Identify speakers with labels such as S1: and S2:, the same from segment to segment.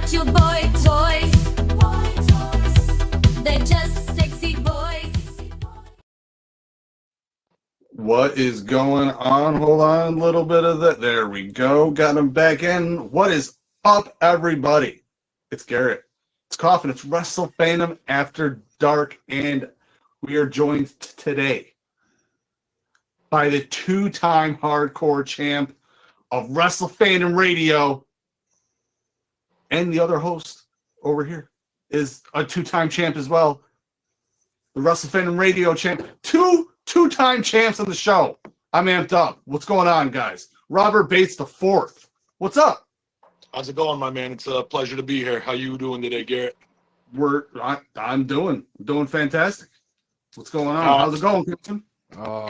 S1: not your boy toys. They're just sexy boys.
S2: What is going on? Hold on, a little bit of that. There we go. Got him back in. What is up, everybody? It's Garrett. It's Coffin. It's Wrestle Fandom After Dark, and we are joined today by the two-time hardcore champ of Wrestle Fandom Radio, and the other host over here is a two-time champ as well. The Wrestle Fandom Radio champ. Two-time champs on the show. I'm amped up. What's going on, guys? Robert Bates the fourth. What's up?
S3: How's it going, my man? It's a pleasure to be here. How you doing today, Garrett?
S2: I'm doing fantastic. What's going on? How's it going, Captain?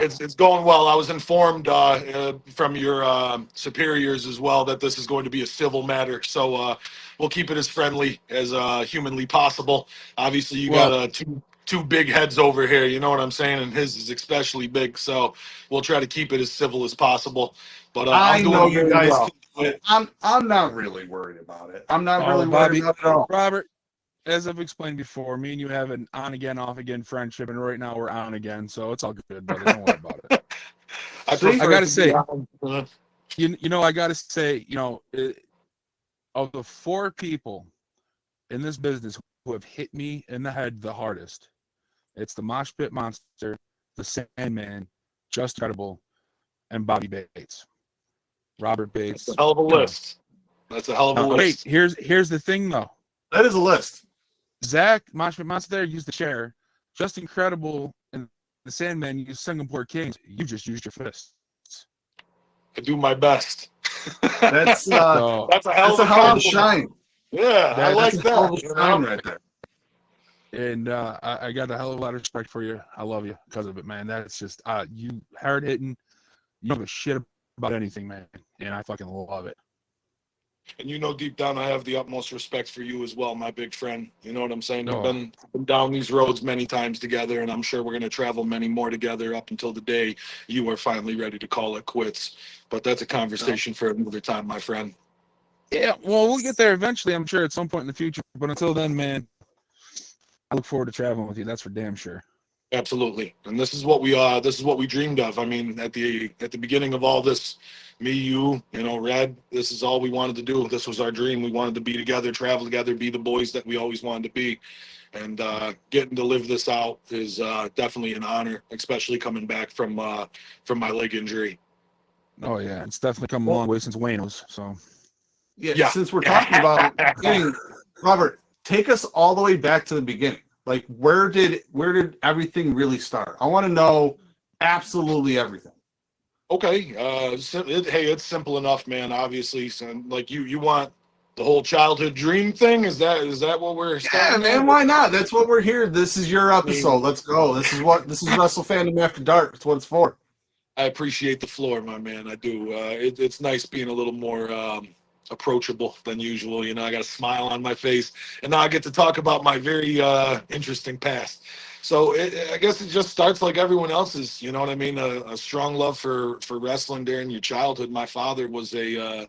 S3: It's going well. I was informed from your superiors as well that this is going to be a civil matter, so we'll keep it as friendly as humanly possible. Obviously, you got two big heads over here, you know what I'm saying, and his is especially big, so we'll try to keep it as civil as possible. But
S2: I know you guys can do it. I'm not really worried about it. I'm not really worried about it at all.
S4: Robert, as I've explained before, me and you have an on again, off again friendship, and right now we're on again, so it's all good, brother. Don't worry about it. I gotta say, I gotta say, of the four people in this business who have hit me in the head the hardest, it's the Mosh Pit Monster, the Sandman, Just Credible, and Bobby Bates. Robert Bates.
S3: That's a hell of a list. That's a hell of a list.
S4: Wait, here's the thing though.
S2: That is a list.
S4: Zach, Mosh Pit Monster there used the chair. Just Incredible and the Sandman used Singapore Kings. You just used your fists.
S3: I do my best.
S2: That's
S3: a hell of a
S2: shine.
S3: Yeah, I like that.
S2: Shine right there.
S4: And I got a hell of a lot of respect for you. I love you because of it, man. That's just you hard hitting. You don't give a shit about anything, man. And I fucking love it.
S3: And deep down, I have the utmost respect for you as well, my big friend. You know what I'm saying? We've been down these roads many times together, and I'm sure we're going to travel many more together up until the day you are finally ready to call it quits. But that's a conversation for another time, my friend.
S4: Yeah, well, we'll get there eventually, I'm sure, at some point in the future. But until then, man, I look forward to traveling with you. That's for damn sure.
S3: Absolutely. And this is what we dreamed of. I mean, at the beginning of all this, me, you, Red, this is all we wanted to do. This was our dream. We wanted to be together, travel together, be the boys that we always wanted to be. And getting to live this out is definitely an honor, especially coming back from my leg injury.
S4: Oh yeah, it's definitely come a long way since Wayne was. So
S2: yeah. Since we're talking about Robert, take us all the way back to the beginning. Like, where did everything really start? I want to know absolutely everything.
S3: Okay, it's simple enough, man. Obviously, so, like you want the whole childhood dream thing. Is that what we're?
S2: Yeah, man. Why not? That's what we're here. This is your episode. Let's go. This is Wrestle Fandom After Dark. That's what it's for.
S3: I appreciate the floor, my man. I do. It's nice being a little more approachable than usual. I got a smile on my face, and now I get to talk about my very interesting past. So I guess it just starts like everyone else's. You know what I mean? A strong love for wrestling during your childhood. My father was a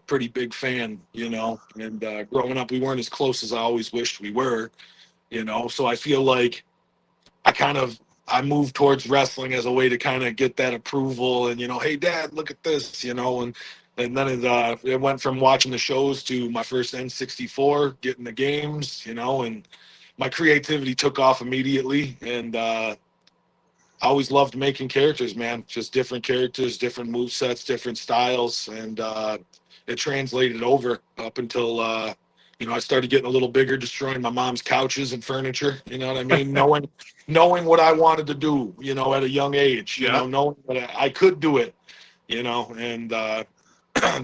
S3: pretty big fan, and growing up, we weren't as close as I always wished we were. So I feel like I moved towards wrestling as a way to kind of get that approval and, hey, Dad, look at this, and then it went from watching the shows to my first N64, getting the games, and my creativity took off immediately. And I always loved making characters, man, just different characters, different movesets, different styles. And it translated over up until I started getting a little bigger, destroying my mom's couches and furniture. You know what I mean? knowing what I wanted to do, at a young age, knowing that I could do it, and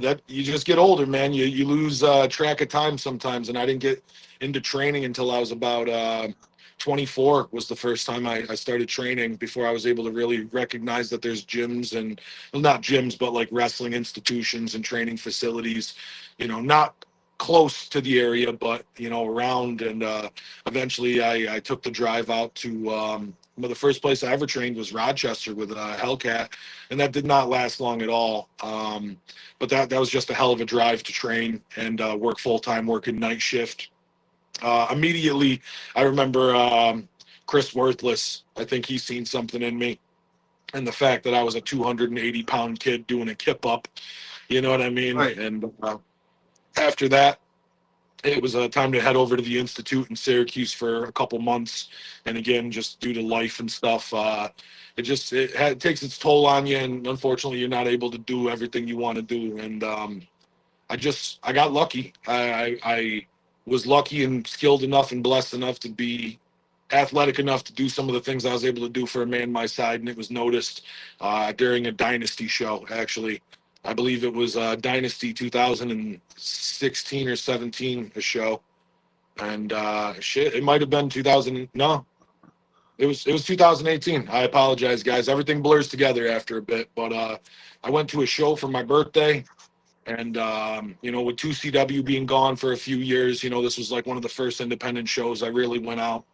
S3: that you just get older, man. You lose track of time sometimes. And I didn't get into training until I was about 24 was the first time I started training, before I was able to really recognize that there's gyms not gyms, but like wrestling institutions and training facilities, not close to the area, but around. And eventually, I took the drive out to. Well, the first place I ever trained was Rochester with Hellcat, and that did not last long at all. But that was just a hell of a drive to train and work full time, working night shift. Immediately, I remember Chris Worthless. I think he's seen something in me, and the fact that I was a 280-pound kid doing a kip up. You know what I mean?
S2: Right.
S3: And after that, it was time to head over to the Institute in Syracuse for a couple months. And again, just due to life and stuff, it takes its toll on you. And unfortunately, you're not able to do everything you want to do. And I got lucky. I was lucky and skilled enough and blessed enough to be athletic enough to do some of the things I was able to do for a man my side. And it was noticed during a Dynasty show, actually. I believe it was Dynasty 2016 or 17, a show. And it might have been 2000. No, it was 2018. I apologize, guys. Everything blurs together after a bit. But I went to a show for my birthday. And, with 2CW being gone for a few years, this was like one of the first independent shows I really went out,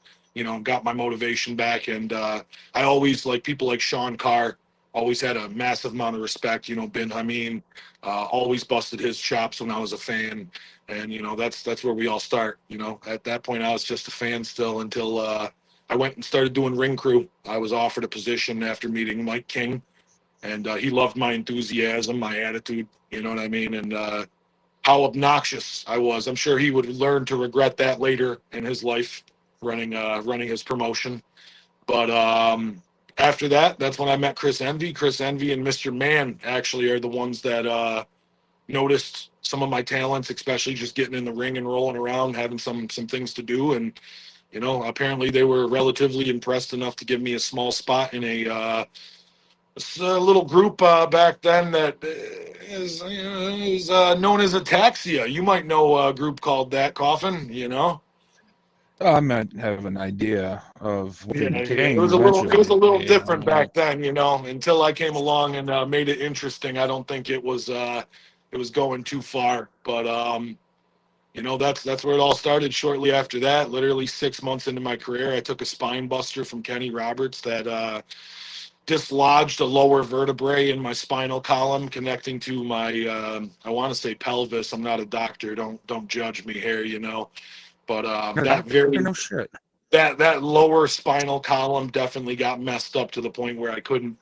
S3: got my motivation back. And I always, like people like Sean Carr, always had a massive amount of respect. Bin Hameen always busted his chops when I was a fan. And, that's where we all start. At that point, I was just a fan still until I went and started doing ring crew. I was offered a position after meeting Mike King. And he loved my enthusiasm, my attitude, you know what I mean? And how obnoxious I was. I'm sure he would learn to regret that later in his life, running his promotion. But after that, that's when I met Chris Envy. Chris Envy and Mr. Man actually are the ones that noticed some of my talents, especially just getting in the ring and rolling around, having some things to do. And, apparently they were relatively impressed enough to give me a small spot in a little group back then that is known as Ataxia. You might know a group called that, Coffin,
S4: I might have an idea of what it became.
S3: It was a little different back then, until I came along and made it interesting. I don't think it was going too far, but that's where it all started. Shortly after that, literally 6 months into my career, I took a spine buster from Kenny Roberts that dislodged a lower vertebrae in my spinal column connecting to my I want to say pelvis. I'm not a doctor, don't judge me here, but that lower spinal column definitely got messed up to the point where I couldn't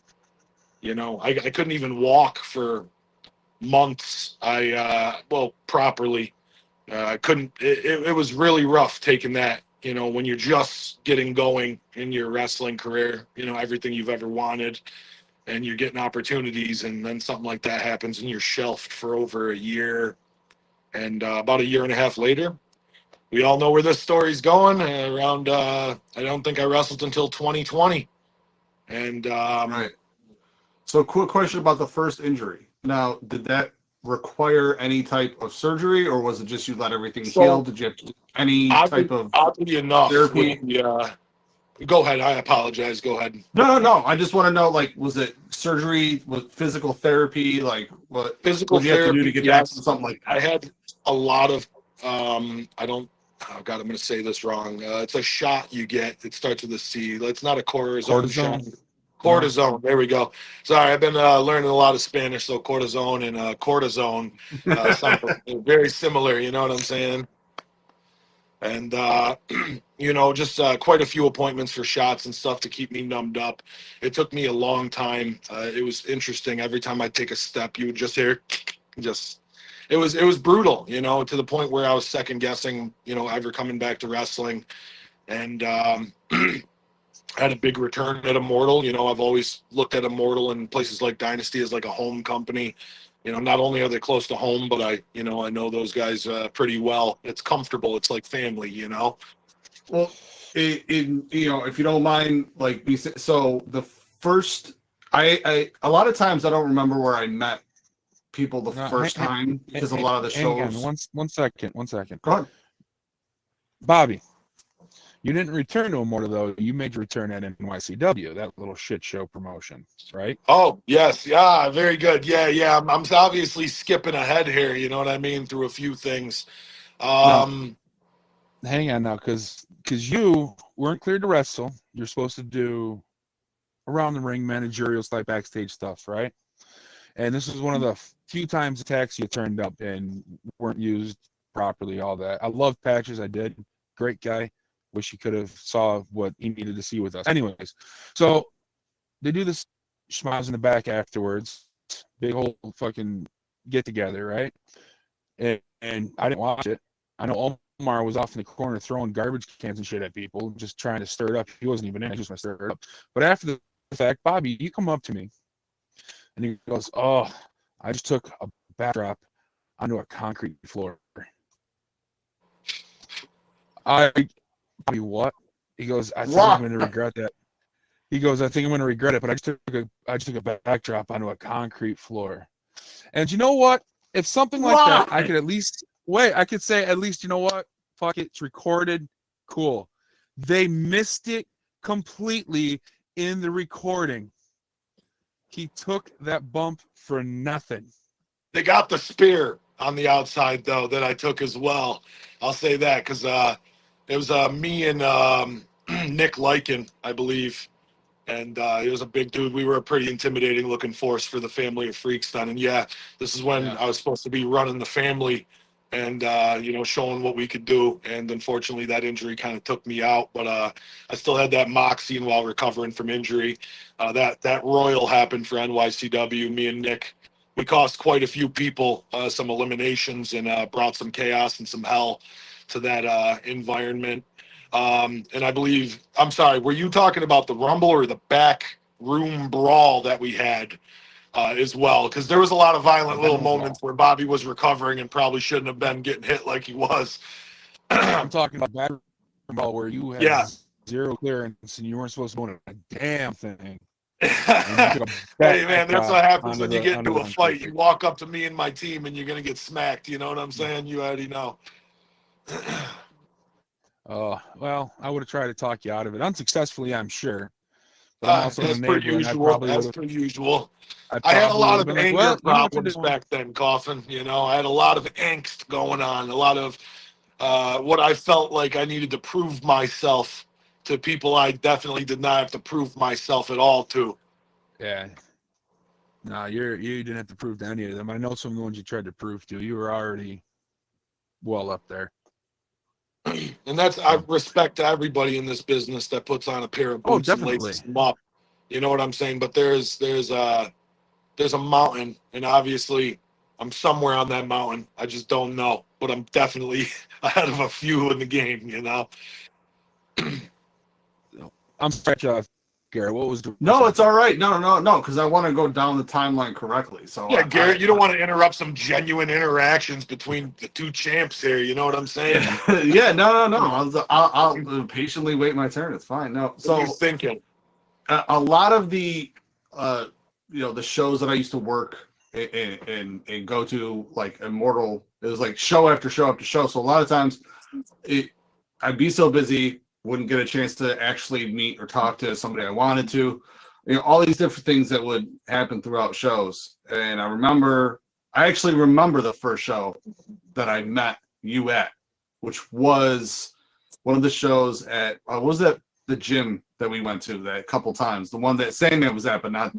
S3: I couldn't even walk for months. Properly I couldn't. It was really rough taking that. When you're just getting going in your wrestling career, everything you've ever wanted, and you're getting opportunities, and then something like that happens, and you're shelved for over a year. And about a year and a half later, we all know where this story's going. Around, I don't think I wrestled until 2020. And
S2: right. So, quick question about the first injury. Now, did that require any type of surgery, or was it just you let everything heal? Did you have to do any type of
S3: oddly enough
S2: therapy?
S3: Go ahead. I apologize. Go ahead.
S2: No. I just want to know, was it surgery, was physical therapy, what
S3: physical
S2: therapy?
S3: Have to do
S2: to get back to something like that?
S3: I had a lot of I don't. Oh God, I'm going to say this wrong. It's a shot you get. It starts with a C. It's not a cortisone shot. Cortisone. There we go. Sorry, I've been learning a lot of Spanish, so cortisone and cortisone sound very similar. You know what I'm saying? And just quite a few appointments for shots and stuff to keep me numbed up. It took me a long time. It was interesting. Every time I take a step, you would just hear it was brutal, to the point where I was second guessing, ever coming back to wrestling. And I had a big return at Immortal. I've always looked at Immortal and places like Dynasty as like a home company. Not only are they close to home, but I know those guys pretty well. It's comfortable. It's like family,
S2: Well, if you don't mind, so the first, I a lot of times I don't remember where I met people the first time, because a lot of the shows.
S4: One second.
S2: Go ahead.
S4: Bobby, You didn't return to Immortal, though. You made your return at NYCW, that little shit show promotion, right?
S3: Oh, yes. Yeah, very good. Yeah. I'm obviously skipping ahead here, you know what I mean, through a few things.
S4: No. Hang on now, because you weren't cleared to wrestle. You're supposed to do around the ring managerial type backstage stuff, right? And this was one of the few times the taxi turned up and weren't used properly, all that. I loved Patches, I did. Great guy. Wish he could have saw what he needed to see with us. Anyways, so they do this schmoz in the back afterwards. Big whole fucking get together, right? And I didn't watch it. I know Omar was off in the corner throwing garbage cans and shit at people, just trying to stir it up. He wasn't even in. He just want to stir it up. But after the fact, Bobby, you come up to me, and he goes, "Oh, I just took a backdrop onto a concrete floor." Bobby, what? He goes, "I think I'm going to regret that." He goes, "I think I'm going to regret it, but I just took a backdrop onto a concrete floor." And you know what? If something like that, I could at least wait. I could say at least, you know what? Fuck it, it's recorded. Cool. They missed it completely in the recording. He took that bump for nothing.
S3: They got the spear on the outside, though, that I took as well. I'll say that because it was me and Nick Lycan, I believe. And he was a big dude. We were a pretty intimidating looking force for the family of freaks then. And yeah, this is when I was supposed to be running the family and, showing what we could do. And unfortunately, that injury kind of took me out. But I still had that moxie while recovering from injury. That Royal happened for NYCW. Me and Nick, we cost quite a few people some eliminations and brought some chaos and some hell to that environment. And I believe, I'm sorry, were you talking about the Rumble or the back room brawl that we had as well? Because there was a lot of violent little moments where Bobby was recovering and probably shouldn't have been getting hit like he was.
S4: I'm talking about back room brawl where you had zero clearance and you weren't supposed to own a damn thing.
S3: Hey, man, that's what happens when you get into a fight. You walk up to me and my team and you're going to get smacked. You know what I'm saying? You already know.
S4: Well, I would have tried to talk you out of it unsuccessfully, I'm sure. But I'm also
S3: as per usual. I had a lot of anger problems back then, Coffin. You know, I had a lot of angst going on, a lot of what I felt like I needed to prove myself to people I definitely did not have to prove myself at all to.
S4: Yeah. No, you didn't have to prove to any of them. I know some of the ones you tried to prove to. You were already well up there.
S3: And that's, I respect to everybody in this business that puts on a pair of boots and laces them up. You know what I'm saying? But there's a mountain, and obviously I'm somewhere on that mountain. I just don't know, but I'm definitely ahead of a few in the game. You know.
S4: I'm sorry, Garrett. What was the?
S2: No, it's all right. No, because I want to go down the timeline correctly. So
S3: yeah, Garrett, you don't want to interrupt some genuine interactions between the two champs here. You know what I'm saying?
S2: Yeah, no. I'll patiently wait my turn. It's fine. No, so
S3: what are you thinking?
S2: A lot of the the shows that I used to work and go to, like Immortal, it was like show after show after show. So a lot of times I'd be so busy, wouldn't get a chance to actually meet or talk to somebody I wanted to. All these different things that would happen throughout shows. And I actually remember the first show that I met you at, which was one of the shows at, was that the gym that we went to that couple times? The one that Sandman was at, but not.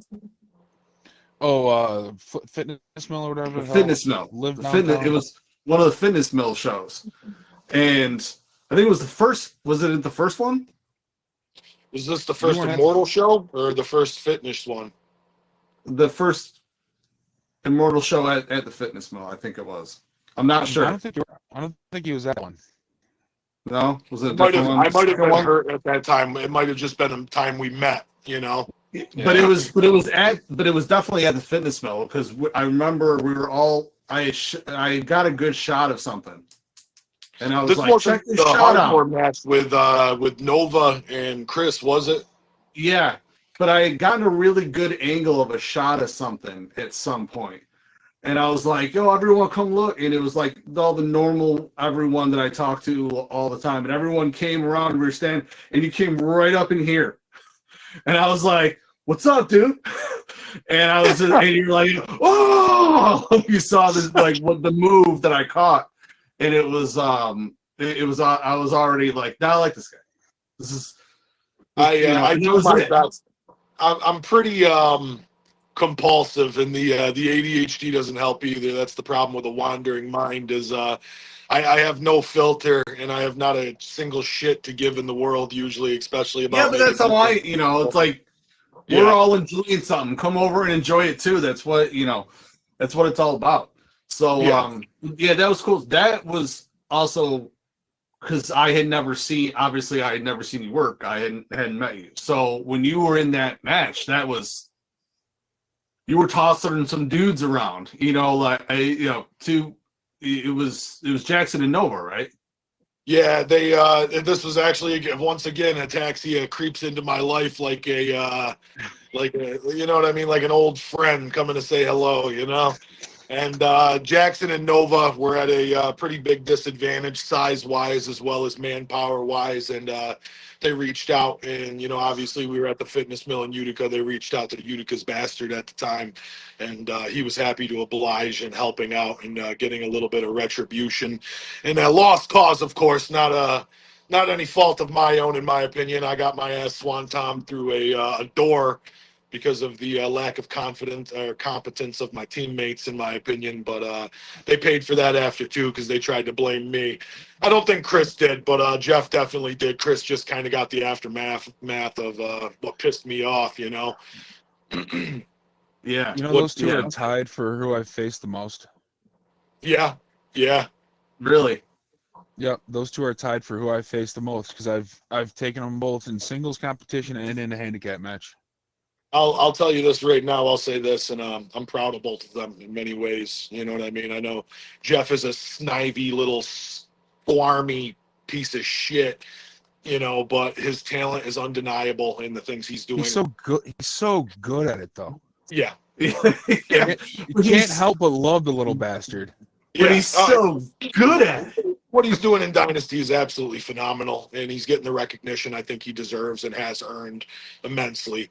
S4: Fitness Mill or whatever.
S2: Fitness Mill. It was one of the Fitness Mill shows. And I think it was the first. Was it the first one?
S3: Was this the first Immortal show or the first Fitness one?
S2: The first Immortal show at the Fitness Mill, I think it was. I'm not sure.
S4: I don't think he was that one.
S2: No, was it?
S3: I might have been hurt at that time. It might have just been the time we met. You know.
S2: Yeah. But it was definitely at the Fitness Mill, because I remember we were all. I got a good shot of something. And I was check this shot out.
S3: Match with Nova and Chris, was it?
S2: Yeah, but I had gotten a really good angle of a shot of something at some point. And I was like, "Yo, everyone, come look!" And it was like all the normal everyone that I talk to all the time, and everyone came around. And we were standing, and you came right up in here, and I was like, "What's up, dude?" And I was, and you're like, "Oh!" You saw this like what the move that I caught, and it was it was I was already like, "Nah, I like this guy. This is."
S3: I
S2: and that
S3: do
S2: was
S3: my
S2: it.
S3: best. I'm pretty compulsive, and the ADHD doesn't help either. That's the problem with a wandering mind. Is I have no filter, and I have not a single shit to give in the world usually, especially
S2: Yeah,
S3: about
S2: but
S3: making
S2: that's how I,
S3: people.
S2: it's like we're
S3: Yeah,
S2: all enjoying something. Come over and enjoy it too. That's what, that's what it's all about. So,
S3: yeah.
S2: yeah, that was cool. That was also because I had never seen, obviously, I had never seen you work. I hadn't met you. So when you were in that match, you were tossing some dudes around, it was Jackson and Nova, right?
S3: Yeah, they this was actually once again Ataxia creeps into my life like a, you know what I mean, like an old friend coming to say hello, you know. And Jackson and Nova were at a pretty big disadvantage size wise as well as manpower wise, and they reached out, and obviously we were at the fitness mill in Utica. They reached out to Utica's bastard at the time, and he was happy to oblige and helping out and getting a little bit of retribution. And a lost cause, of course, not any fault of my own, in my opinion. I got my ass swanton through a door because of the lack of confidence or competence of my teammates, in my opinion. But they paid for that after too, because they tried to blame me. I don't think Chris did, but Jeff definitely did. Chris just kind of got the aftermath of what pissed me off, you know.
S2: Yeah.
S4: Those two are tied for who I've faced the most.
S3: Yeah, yeah.
S2: Really?
S4: Yep, those two are tied for who I've faced the most because I've taken them both in singles competition and in a handicap match.
S3: I'll tell you this right now. I'll say this, and I'm proud of both of them in many ways. You know what I mean? I know Jeff is a snivy little squarmy piece of shit, but his talent is undeniable in the things he's doing.
S4: He's so good. He's so good at it, though.
S3: Yeah.
S2: Yeah.
S4: You can't help but love the little bastard.
S2: But he's so good at it.
S3: What he's doing in Dynasty is absolutely phenomenal, and he's getting the recognition I think he deserves and has earned immensely.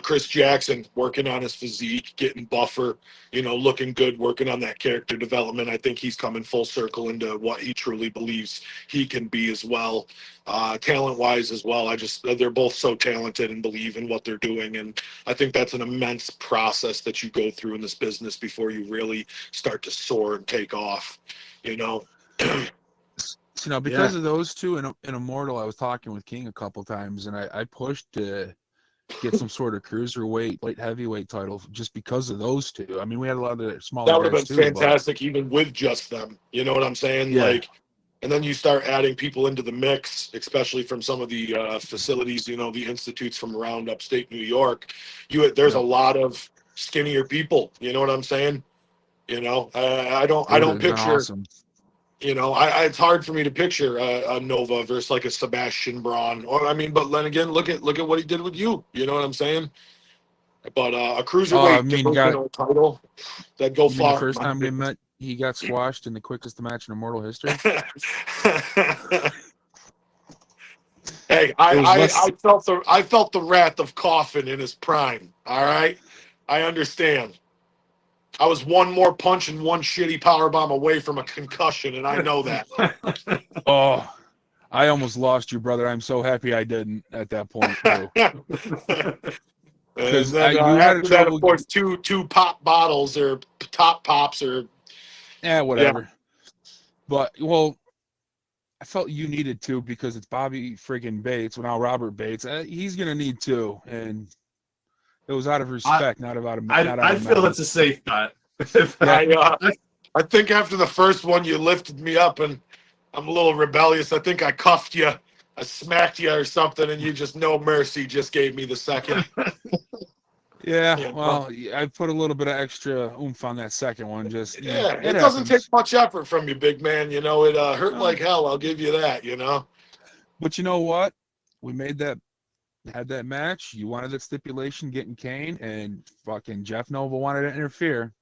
S3: Chris Jackson working on his physique, getting buffer, looking good, working on that character development. I think he's coming full circle into what he truly believes he can be as well. Talent-wise as well, they're both so talented and believe in what they're doing, and I think that's an immense process that you go through in this business before you really start to soar and take off,
S4: because of those two in Immortal, I was talking with King a couple times, and I pushed to get some sort of cruiserweight, light heavyweight title just because of those two. I mean, we had a lot of the smaller.
S3: That would have been fantastic, even with just them. You know what I'm saying?
S4: Yeah.
S3: And then you start adding people into the mix, especially from some of the facilities, the institutes from around upstate New York. There's a lot of skinnier people. You know what I'm saying? I don't picture.
S4: Awesome.
S3: It's hard for me to picture a Nova versus like a Sebastian Braun, but then again, look at what he did with you. You know what I'm saying? But a cruiserweight title that go far.
S4: The first time we met, he got squashed in the quickest match in Immortal history.
S3: Hey, I felt the wrath of Coffin in his prime. All right, I understand. I was one more punch and one shitty powerbomb away from a concussion, and I know that.
S4: Oh, I almost lost you, brother. I'm so happy I didn't at that point, too.
S3: Because then after that, of course, two pop bottles or top pops or
S4: whatever. Yeah. But I felt you needed to because it's Bobby friggin' Bates. Well, now Robert Bates, he's gonna need two, and it was out of respect, not out of.
S2: I feel it's a safe bet.
S3: I think after the first one, you lifted me up, and I'm a little rebellious. I think I cuffed you, I smacked you or something, and you just no mercy just gave me the second.
S4: Yeah, well, I put a little bit of extra oomph on that second one. It
S3: doesn't take much effort from you, big man. It hurt like hell. I'll give you that.
S4: But you know what? We had that match. You wanted that stipulation getting Kane, and fucking Jeff Nova wanted to interfere.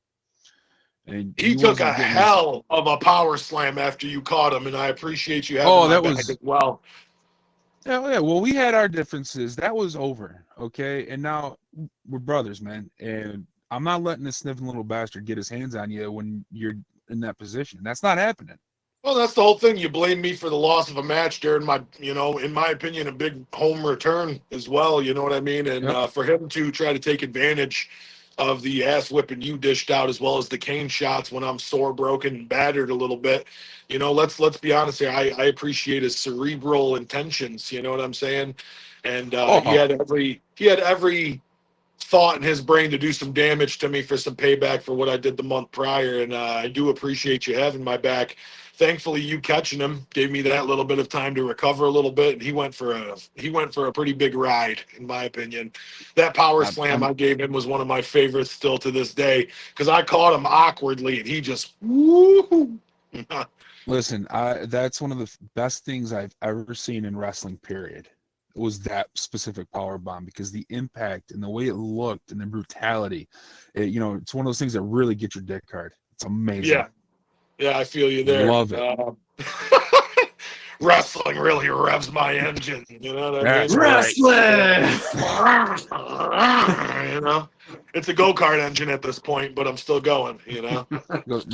S4: And
S3: He took a
S4: wasn't getting
S3: hell of a power slam after you caught him, and I appreciate you having
S4: Oh,
S3: my
S4: that
S3: back
S4: was-
S3: as well.
S4: Yeah. Well, we had our differences. That was over. Okay. And now we're brothers, man. And I'm not letting this sniffing little bastard get his hands on you when you're in that position. That's not happening.
S3: Well, that's the whole thing. You blame me for the loss of a match during my, in my opinion, a big home return as well. You know what I mean? And
S4: Yep.
S3: for him to try to take advantage of the ass whipping you dished out, as well as the cane shots when I'm sore, broken, and battered a little bit. Let's be honest here. I appreciate his cerebral intentions. You know what I'm saying? And he had every thought in his brain to do some damage to me for some payback for what I did the month prior. And I do appreciate you having my back. Thankfully, you catching him gave me that little bit of time to recover a little bit, and he went for a pretty big ride, in my opinion. That power slam I gave him was one of my favorites still to this day, because I caught him awkwardly, and he just woo.
S4: Listen, that's one of the best things I've ever seen in wrestling, period. It was that specific power bomb, because the impact and the way it looked and the brutality, it's one of those things that really get your dick hard. It's amazing.
S3: Yeah, I feel you there.
S4: Love it.
S3: Wrestling really revs my engine. You know what I mean?
S2: Wrestling.
S3: It's a go-kart engine at this point, but I'm still going.
S4: Goes,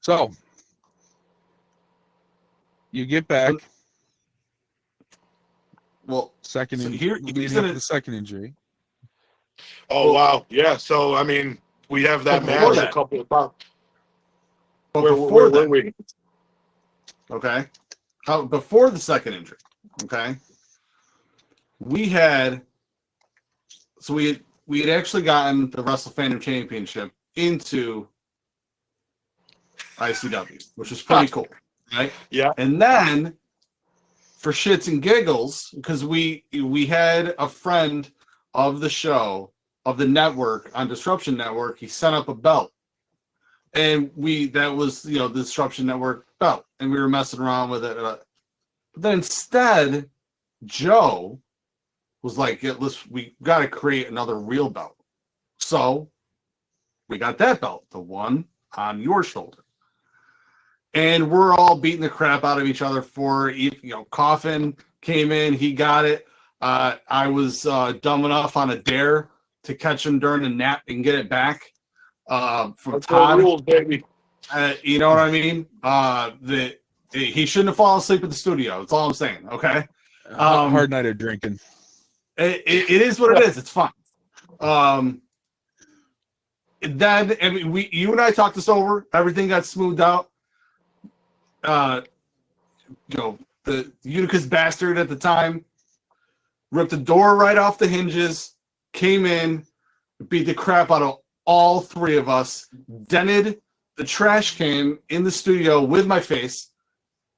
S4: so you get back.
S2: Well,
S4: Second
S2: so
S4: injury. Leading up to the second injury.
S3: Oh, wow. Yeah. So, I mean, we have that match a couple of times.
S2: But
S3: Where were we?
S2: Okay. Before the second injury, okay, we had actually gotten the Wrestle Fandom Championship into ICW, which was pretty cool, right?
S3: Yeah.
S2: And then, for shits and giggles, because we had a friend of the show, of the network, on Disruption Network, he sent up a belt. And that was, the Disruption Network belt. And we were messing around with it. But then instead, Joe was like, we got to create another real belt. So we got that belt, the one on your shoulder. And we're all beating the crap out of each other for, Coffin came in, he got it. I was dumb enough on a dare to catch him during a nap and get it back. From Todd,
S3: rules, baby.
S2: You know what I mean? He shouldn't have fallen asleep at the studio. That's all I'm saying. Okay.
S4: Hard night of drinking.
S2: It is what it is. It's fun. Then you and I talked this over. Everything got smoothed out. The Utica's bastard at the time ripped the door right off the hinges, came in, beat the crap out of all three of us, dented the trash can in the studio with my face,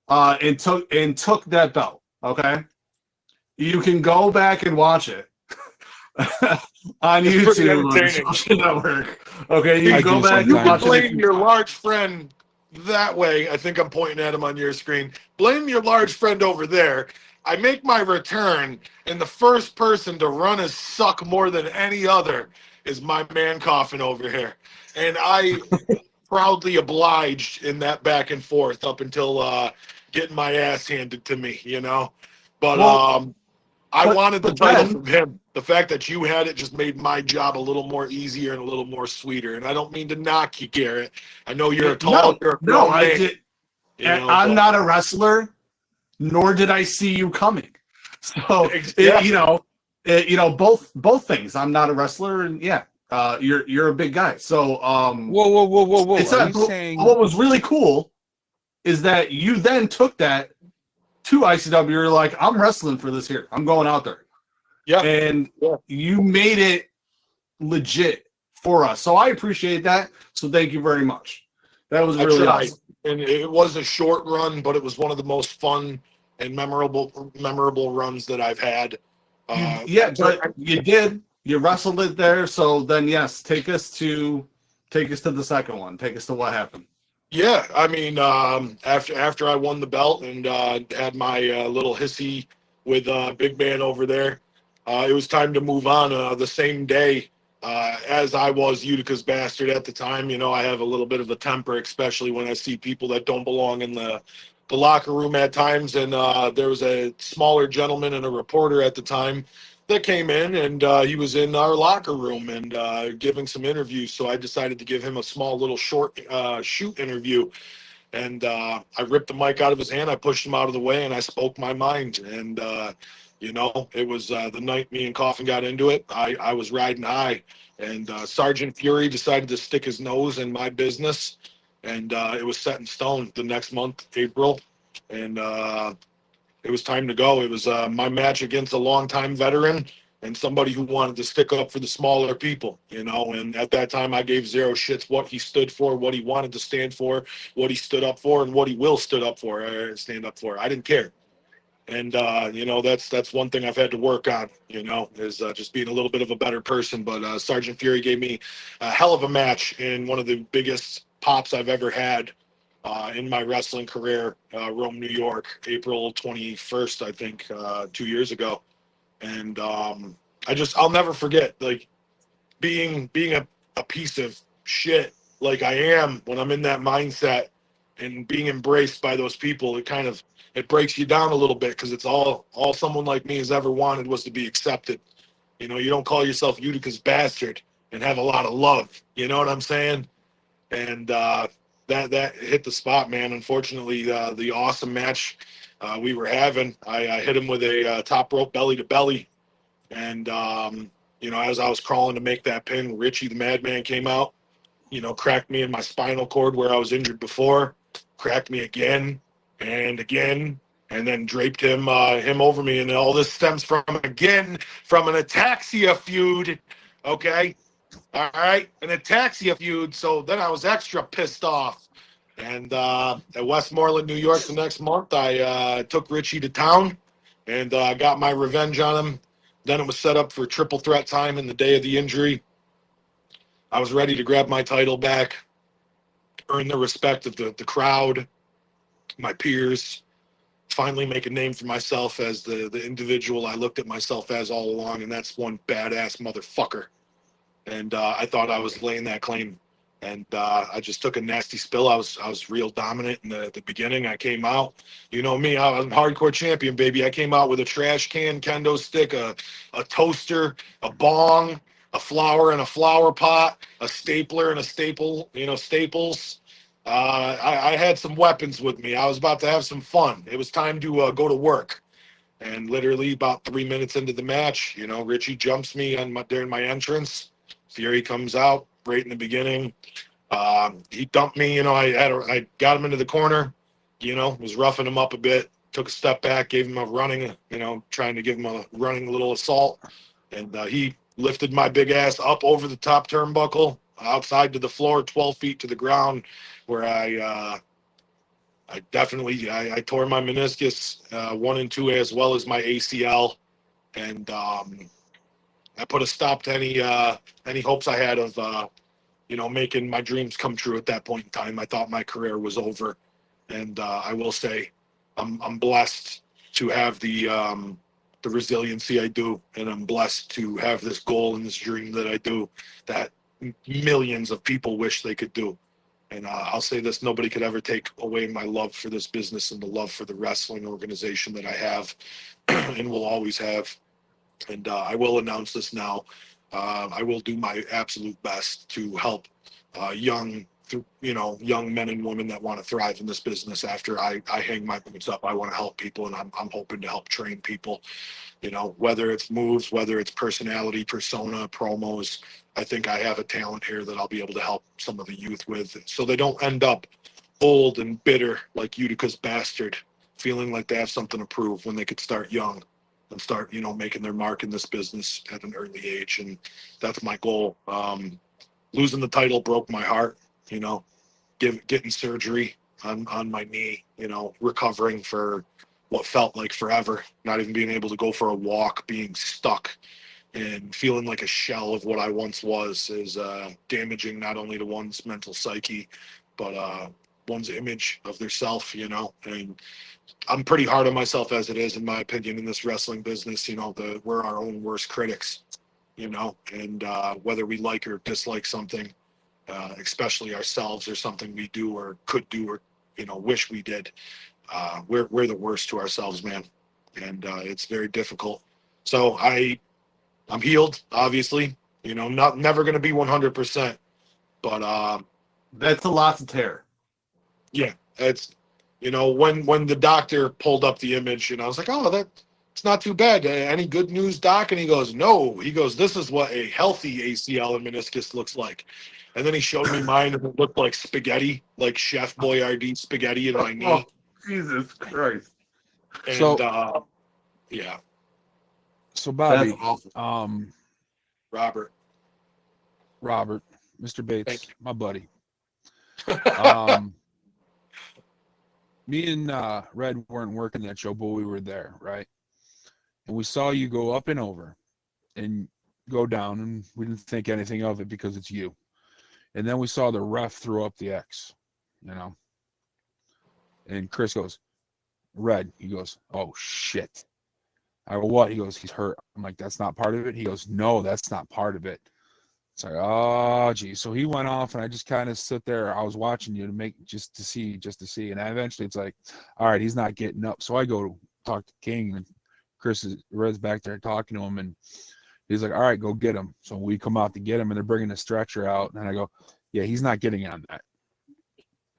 S2: and took that belt. Okay, you can go back and watch it on YouTube on the Social Network. Okay, you can go back and watch it.
S3: Blame your large friend that way. I think I'm pointing at him on your screen. Blame your large friend over there. I make my return, and the first person to run his suck more than any other is my man Coffin over here. And I proudly obliged in that back and forth up until getting my ass handed to me, But I wanted the title from him. The fact that you had it just made my job a little more easier and a little more sweeter. And I don't mean to knock you, Garrett. I know you're
S2: I did. I'm not a wrestler, nor did I see you coming. So both things. I'm not a wrestler, and you're a big guy. So
S4: whoa!
S2: What was really cool is that you then took that to ICW. You're like, I'm wrestling for this here. I'm going out there.
S3: Yeah.
S2: And you made it legit for us. So I appreciate that. So thank you very much. That was really awesome.
S3: And it was a short run, but it was one of the most fun and memorable runs that I've had.
S2: But you did. You wrestled it there. So then, yes, take us to the second one. Take us to what happened.
S3: Yeah, I mean, after I won the belt and had my little hissy with Big Man over there, it was time to move on. The same day, as I was Utica's bastard at the time. You know, I have a little bit of a temper, especially when I see people that don't belong in the locker room at times. And there was a smaller gentleman and a reporter at the time that came in, and he was in our locker room and giving some interviews. So I decided to give him a small little short shoot interview. And I ripped the mic out of his hand. I pushed him out of the way, and I spoke my mind. And you know, it was the night me and Coffin got into it. I was riding high, and Sergeant Fury decided to stick his nose in my business, and it was set in stone the next month, April, and it was time to go. It was my match against a longtime veteran and somebody who wanted to stick up for the smaller people, you know. And at that time, I gave zero shits what he stood for, what he wanted to stand for, what he stood up for, and what he will stand up for. I didn't care. And you know, that's one thing I've had to work on, you know, is just being a little bit of a better person. But Sergeant Fury gave me a hell of a match in one of the biggest pops I've ever had in my wrestling career, Rome, New York, April 21st, I think, 2 years ago. And I'll never forget, like, being a piece of shit like I am when I'm in that mindset and being embraced by those people. It breaks you down a little bit, because it's all someone like me has ever wanted was to be accepted. You know, you don't call yourself Utica's bastard and have a lot of love. You know what I'm saying? And that hit the spot, man. Unfortunately, the awesome match we were having, I hit him with a top rope belly to belly, and you know, as I was crawling to make that pin, Richie the Madman came out, you know, cracked me in my spinal cord where I was injured before, cracked me again and again, and then draped him over me. And all this stems from an ataxia feud. Okay. All right. An ataxia feud. So then I was extra pissed off. And at Westmoreland, New York, the next month, I took Richie to town and got my revenge on him. Then it was set up for triple threat time in the day of the injury. I was ready to grab my title back, earn the respect of the crowd, my peers, finally make a name for myself as the individual I looked at myself as all along, and that's one badass motherfucker. And I thought I was laying that claim. And I just took a nasty spill. I was real dominant in the beginning. I came out, you know me, I was a hardcore champion, baby. I came out with a trash can, kendo stick, a toaster, a bong, a flower and a flower pot, a stapler and a staple, you know, staples. I had some weapons with me. I was about to have some fun. It was time to go to work. And literally about 3 minutes into the match, you know, Richie jumps me during my entrance. Fury comes out right in the beginning. He dumped me. You know, I got him into the corner. You know, was roughing him up a bit. Took a step back, gave him a running. You know, trying to give him a running little assault, and he lifted my big ass up over the top turnbuckle, outside to the floor, 12 feet to the ground, where I definitely tore my meniscus 1 and 2, as well as my ACL, and I put a stop to any hopes I had of you know, making my dreams come true. At that point in time, I thought my career was over, and I will say I'm blessed to have the resiliency I do, and I'm blessed to have this goal and this dream that I do, that millions of people wish they could do. And I'll say this: nobody could ever take away my love for this business and the love for the wrestling organization that I have and will always have. And I will announce this now. I will do my absolute best to help young men and women that want to thrive in this business. After I hang my boots up, I want to help people, and I'm hoping to help train people. You know, whether it's moves, whether it's personality, persona, promos. I think I have a talent here that I'll be able to help some of the youth with, so they don't end up old and bitter like Utica's bastard, feeling like they have something to prove when they could start young and start, you know, making their mark in this business at an early age. And that's my goal. Losing the title broke my heart, you know, getting surgery on my knee, you know, recovering for what felt like forever, not even being able to go for a walk, being stuck and feeling like a shell of what I once was, is damaging not only to one's mental psyche, but one's image of their self, you know. And I'm pretty hard on myself as it is, in my opinion, in this wrestling business. You know, we're our own worst critics. you know, and whether we like or dislike something, especially ourselves or something we do or could do or, you know, wish we did, we're the worst to ourselves, man. And it's very difficult. So I'm healed, obviously, you know, never going to be 100%, but
S2: That's a lot to tear.
S3: yeah, it's, you know, when the doctor pulled up the image, and I was like, oh, it's not too bad. Any good news, doc? And he goes, no. He goes, this is what a healthy ACL and meniscus looks like. And then he showed me mine, and it looked like spaghetti, like Chef Boyardee spaghetti in my knee.
S2: Oh, Jesus Christ.
S3: And
S4: So-
S3: yeah,
S4: So Bobby,
S2: That's awful.
S3: Robert.
S4: Robert, Mr.
S3: Thank
S4: Bates,
S3: you.
S4: my buddy. Me and Red weren't working that show, but we were there, right? And we saw you go up and over and go down, and we didn't think anything of it because it's you. And then we saw the ref throw up the X, you know. And Chris goes, Red. He goes, oh shit. I go, what? He goes, he's hurt. I'm like, that's not part of it. He goes, no, that's not part of it. It's like, oh, geez. So he went off, and I just kind of stood there. I was watching you just to see. And eventually it's like, all right, he's not getting up. So I go talk to King, and Red's back there talking to him, and he's like, all right, go get him. So we come out to get him, and they're bringing the stretcher out. And I go, yeah, he's not getting on that.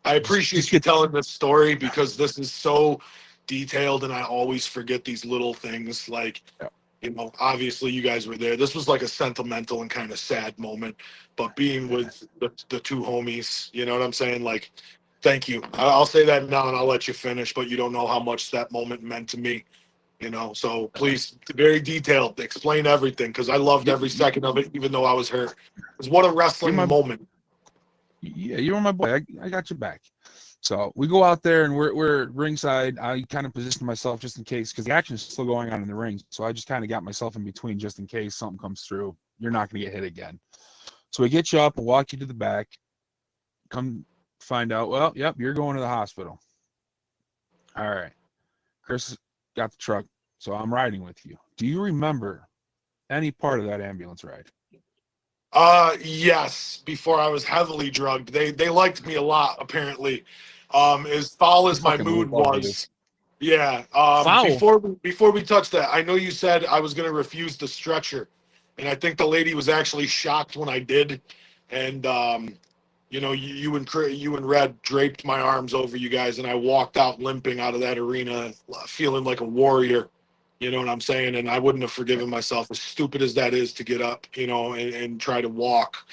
S3: I appreciate you telling this story because this is so detailed, and I always forget these little things. Like, you know, obviously you guys were there. This was like a sentimental and kind of sad moment, but being with the two homies, you know what I'm saying? Like, thank you. I'll say that now, and I'll let you finish, but you don't know how much that moment meant to me, you know? So please, very detailed, explain everything, because I loved every second of it, even though I was hurt. Because what a wrestling moment.
S4: Yeah, you were my boy. I got your back. So we go out there, and we're ringside. I kind of positioned myself just in case, because the action is still going on in the ring. So I just kind of got myself in between just in case something comes through. You're not going to get hit again. So we get you up and walk you to the back. Come find out, well, yep, you're going to the hospital. All right. Chris got the truck, so I'm riding with you. Do you remember any part of that ambulance ride?
S3: Yes, before I was heavily drugged. They liked me a lot, apparently. As foul as my
S4: Fucking
S3: mood
S4: love
S3: was. Yeah.
S4: Foul.
S3: Before we touch that, I know you said I was gonna refuse the stretcher. And I think the lady was actually shocked when I did. And you know, you and Red draped my arms over you guys, and I walked out limping out of that arena, feeling like a warrior. You know what I'm saying? And I wouldn't have forgiven myself, as stupid as that is, to get up, you know, and try to walk.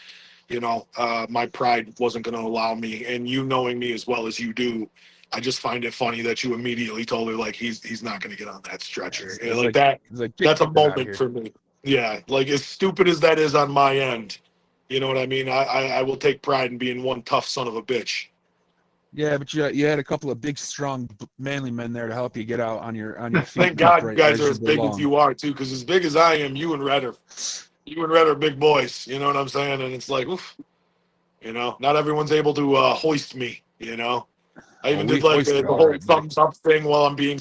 S3: You know, my pride wasn't going to allow me. And you knowing me as well as you do, I just find it funny that you immediately told her, like, he's not going to get on that stretcher.
S4: It's
S3: Like that. That's a
S4: get out of
S3: moment
S4: here.
S3: for me. Yeah, like as stupid as that is on my end, you know what I mean? I will take pride in being one tough son of a bitch.
S4: Yeah, but you had a couple of big, strong, manly men there to help you get out on your feet.
S3: Thank God you
S4: upright
S3: guys are as big
S4: belong.
S3: as you are too, because as big as I am, you and Red are big boys. You know what I'm saying? And it's like, oof, you know, not everyone's able to hoist me. You know, I even did like the whole thumbs up thing while I'm being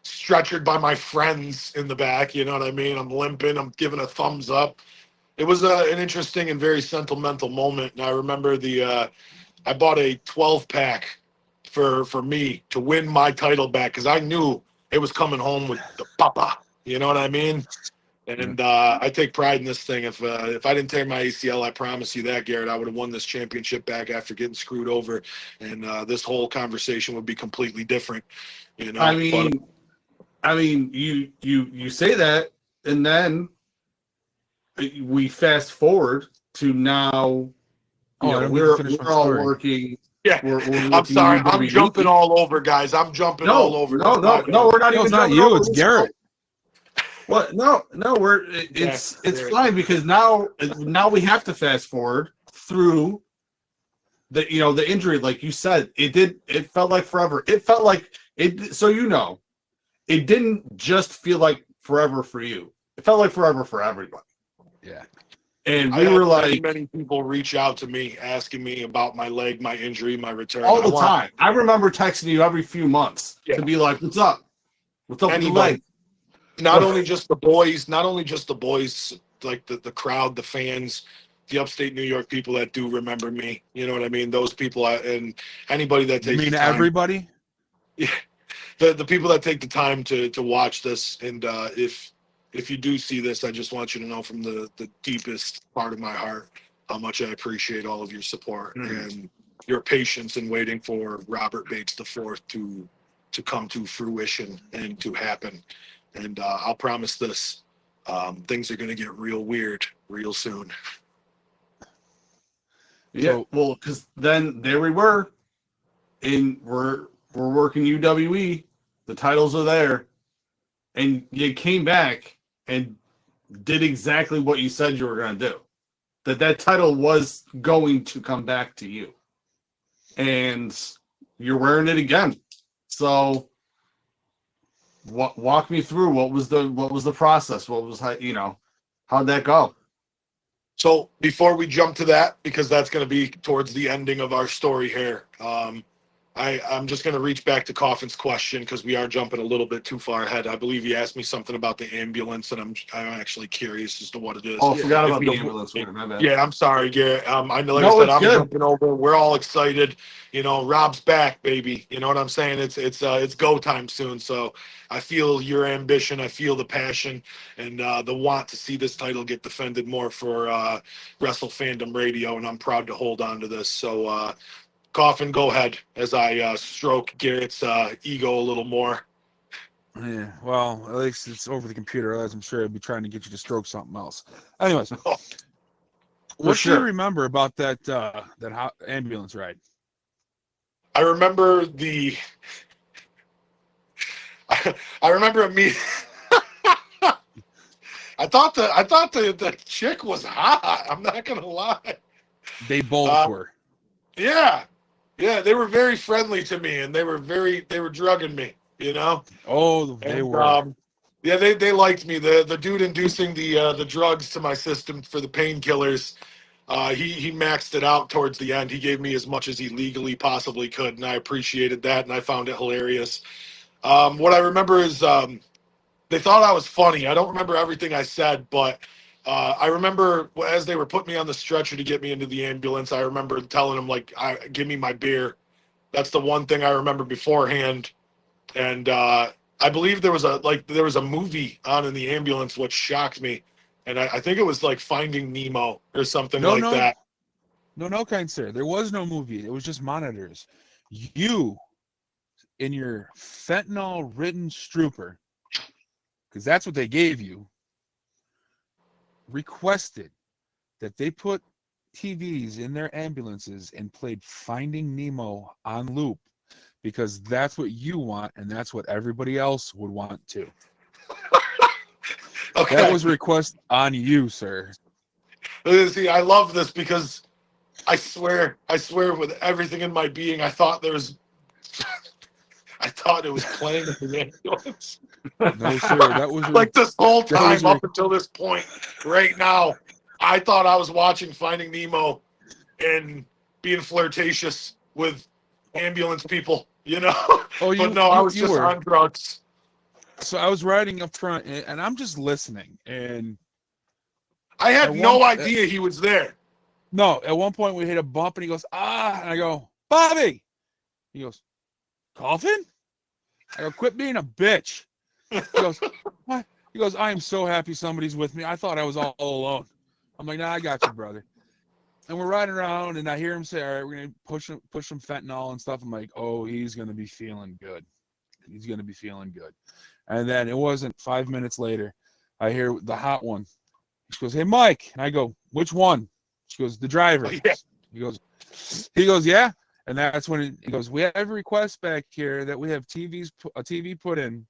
S3: stretchered by my friends in the back. You know what I mean? I'm limping. I'm giving a thumbs up. It was an interesting and very sentimental moment. And I remember I bought a 12-pack for me to win my title back because I knew it was coming home with the papa. You know what I mean? And I take pride in this thing. If I didn't tear my ACL, I promise you that, Garrett, I would have won this championship back after getting screwed over, and this whole conversation would be completely different. You know,
S2: I mean, you say that, and then we fast forward to now. You know, we're all working.
S3: Yeah,
S2: we're
S3: I'm sorry. I'm jumping all over, guys. I'm jumping all over.
S2: No, we're not even.
S4: It's not you. It's Garrett.
S2: What? No. It's fine because now we have to fast forward through the injury. Like you said, it felt like forever. It felt like it. So it didn't just feel like forever for you. It felt like forever for everybody.
S4: Yeah.
S2: And we were like,
S3: many people reach out to me asking me about my leg, my injury, my return
S2: all the time. I remember texting you every few months to be like, "What's up? What's up with the leg?"
S3: Not only just the boys, like the crowd, the fans, the upstate New York people that do remember me. You know what I mean? Those people, and anybody that
S4: You
S3: takes
S4: mean
S3: the time.
S4: everybody?
S3: Yeah, the people that take the time to watch this, and if you do see this, I just want you to know from the deepest part of my heart how much I appreciate all of your support and your patience in waiting for Robert Bates IV to come to fruition and to happen. And I'll promise this, things are going to get real weird real soon.
S2: Yeah,
S4: So-
S2: well, because then there we were, we're working UWE, the titles are there, and you came back and did exactly what you said you were going to do. That title was going to come back to you, and you're wearing it again. So, walk me through what was the process? What was how'd that go?
S3: So before we jump to that, because that's going to be towards the ending of our story here, I'm just going to reach back to Coffin's question because we are jumping a little bit too far ahead. I believe he asked me something about the ambulance, and I'm actually curious as to what it is.
S2: Oh, I forgot about
S3: If
S2: the
S3: we-
S2: ambulance. My bad.
S3: Yeah, I'm sorry, Garrett. I know, like
S2: No,
S3: I said,
S2: it's
S3: I'm
S2: good.
S3: jumping over. We're all excited. You know, Rob's back, baby. You know what I'm saying? It's go time soon. So I feel your ambition. I feel the passion and the want to see this title get defended more for Wrestle Fandom Radio, and I'm proud to hold on to this. So, Coffin, go ahead as I stroke Garrett's ego a little more.
S4: Yeah, well, at least it's over the computer. Otherwise, I'm sure I'd be trying to get you to stroke something else. Anyways, what do you remember about that ambulance ride?
S3: I remember I remember me. I thought the chick was hot. I'm not gonna lie.
S4: They both were.
S3: Yeah, they were very friendly to me, and they were drugging me. You know.
S4: Oh, they
S3: And,
S4: were.
S3: yeah, they liked me. The dude inducing the drugs to my system for the painkillers. He maxed it out towards the end. He gave me as much as he legally possibly could, and I appreciated that, and I found it hilarious. What I remember is they thought I was funny. I don't remember everything I said, but I remember as they were putting me on the stretcher to get me into the ambulance, I remember telling them, like, give me my beer. That's the one thing I remember beforehand. And I believe there was a movie on in the ambulance, which shocked me. And I think it was like Finding Nemo or something that.
S4: No, kind sir. There was no movie. It was just monitors. You, in your fentanyl-ridden strooper, because that's what they gave you, requested that they put TVs in their ambulances and played Finding Nemo on loop because that's what you want and that's what everybody else would want too.
S3: Okay.
S4: That was a request on you, sir.
S3: See, I love this because I swear with everything in my being, I thought it was playing in the ambulance.
S4: No, sir. That was
S3: Like this whole time
S4: up
S3: until this point, right now, I thought I was watching Finding Nemo and being flirtatious with ambulance people, you know?
S4: Oh,
S3: but no, I was just on drugs.
S4: So I was riding up front and I'm just listening. And
S3: I had no idea he was there.
S4: No, at one point we hit a bump and he goes, ah, and I go, Bobby. He goes, Coffin? I go, quit being a bitch. He goes, what? He goes, I am so happy somebody's with me. I thought I was all alone. I'm like, nah, I got you, brother. And we're riding around and I hear him say, all right, we're going to push some fentanyl and stuff. I'm like, oh, he's going to be feeling good. He's going to be feeling good. And then it wasn't 5 minutes later, I hear the hot one. She goes, hey, Mike. And I go, which one? She goes, the driver.
S3: Oh, yeah.
S4: He goes, yeah. And that's when he goes, we have a request back here that we have a TV put in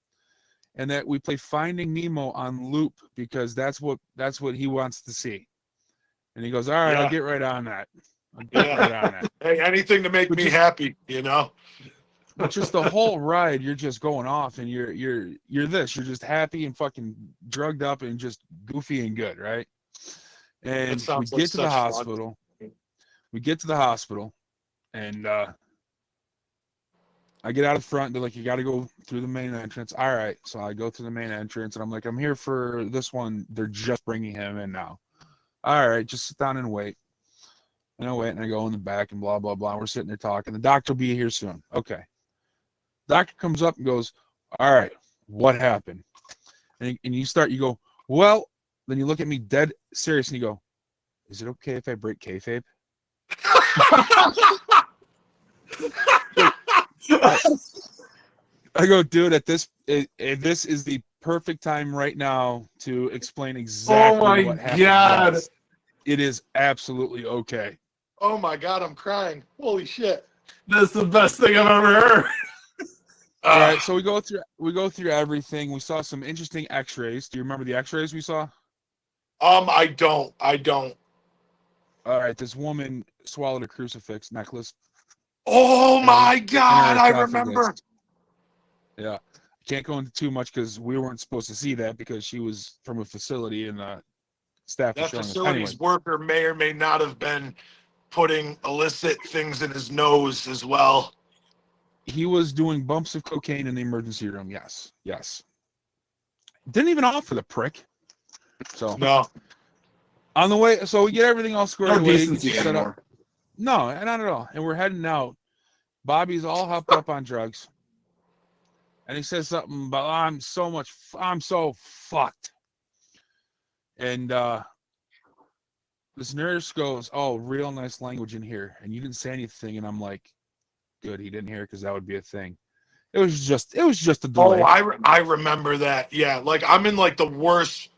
S4: and that we play Finding Nemo on loop because that's what he wants to see. And he goes, all right, I'll get right on that.
S3: Hey, anything to make me happy, you know?
S4: But just the whole ride, you're just going off and you're just happy and fucking drugged up and just goofy and good, right? And we get to the hospital. We get to the hospital and I get out of front. They're like, you got to go through the main entrance. All right. So I go through the main entrance, and I'm like, I'm here for this one. They're just bringing him in now. All right, just sit down and wait. And I wait, and I go in the back, and blah, blah, blah. We're sitting there talking. The doctor will be here soon. Okay. Doctor comes up and goes, all right, what happened? And you go, well, then you look at me dead serious, and you go, is it okay if I break kayfabe? I go, dude, this is the perfect time right now to explain exactly what happened.
S2: God.
S4: Yes, it is absolutely okay.
S3: Oh my God, I'm crying. Holy shit.
S2: That's the best thing I've ever heard.
S4: All right, so we go through everything. We saw some interesting x-rays. Do you remember the x-rays we saw?
S3: I don't.
S4: All right, this woman swallowed a crucifix necklace.
S3: Oh my God, I remember.
S4: Yeah. Can't go into too much because we weren't supposed to see that because she was from a facility and the staff was
S3: That
S4: showing us.
S3: facility's
S4: Anyway,
S3: worker may or may not have been putting illicit things in his nose as well.
S4: he was doing bumps of cocaine in the emergency room. Yes. Didn't even offer the prick. So
S3: No.
S4: on the way, so we get everything all squared
S2: No
S4: away.
S2: decency
S4: set up.
S2: anymore.
S4: No, not at all. And we're heading out. Bobby's all hopped up on drugs. And he says something about, I'm so fucked. And this nurse goes, oh, real nice language in here. And you didn't say anything. And I'm like, good, he didn't hear because that would be a thing. It was just a delay.
S3: Oh, I remember that. Yeah, like I'm in like the worst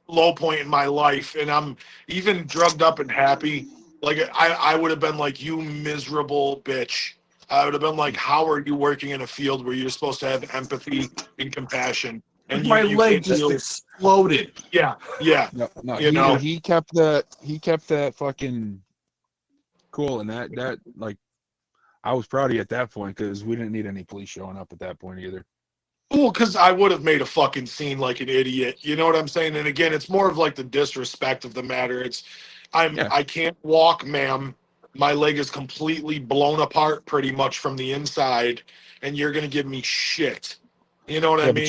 S3: low point in my life, and I'm even drugged up and happy. Like I would have been like, you miserable bitch. I would have been like, how are you working in a field where you're supposed to have empathy and compassion? And
S2: My
S3: you
S2: leg
S3: can't
S2: just
S3: feel-
S2: exploded.
S3: Yeah.
S4: No, he kept that fucking cool, and that like I was proud of you at that point because we didn't need any police showing up at that point either.
S3: Well, because I would have made a fucking scene like an idiot. You know what I'm saying? And again, it's more of like the disrespect of the matter. I can't walk, ma'am. My leg is completely blown apart pretty much from the inside, and you're gonna give me shit. You know what I mean?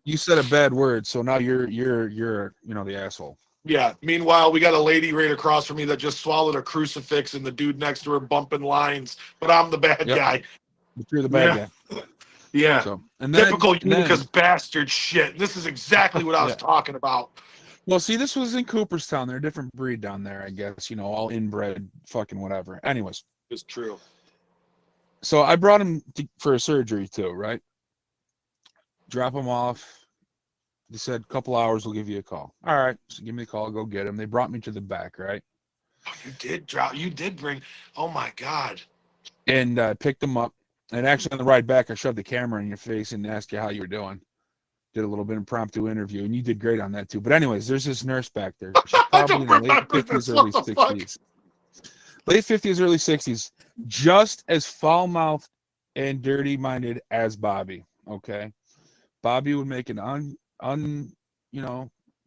S4: You said a bad word, so now you're the asshole.
S3: Yeah. Meanwhile, we got a lady right across from me that just swallowed a crucifix, and the dude next to her bumping lines. But I'm the bad guy.
S4: But you're the bad guy.
S2: Yeah.
S4: So and then,
S3: Typical Unicas bastard shit. This is exactly what I was talking about.
S4: Well, see, this was in Cooperstown. They're a different breed down there, I guess. All inbred, fucking whatever. Anyways,
S3: It's true.
S4: so I brought him for a surgery too, right? Drop him off. They said a couple hours, we'll give you a call. All right, so give me a call, go get him. They brought me to the back, right?
S3: Oh, you did bring. Oh my God.
S4: And I picked him up. And actually, on the ride back, I shoved the camera in your face and asked you how you were doing. Did a little bit impromptu interview, and you did great on that too. But anyways, there's this nurse back there. She's probably in the late 50s, early 60s. Late 50s, early 60s. Just as foul-mouthed and dirty-minded as Bobby. Okay, Bobby would make an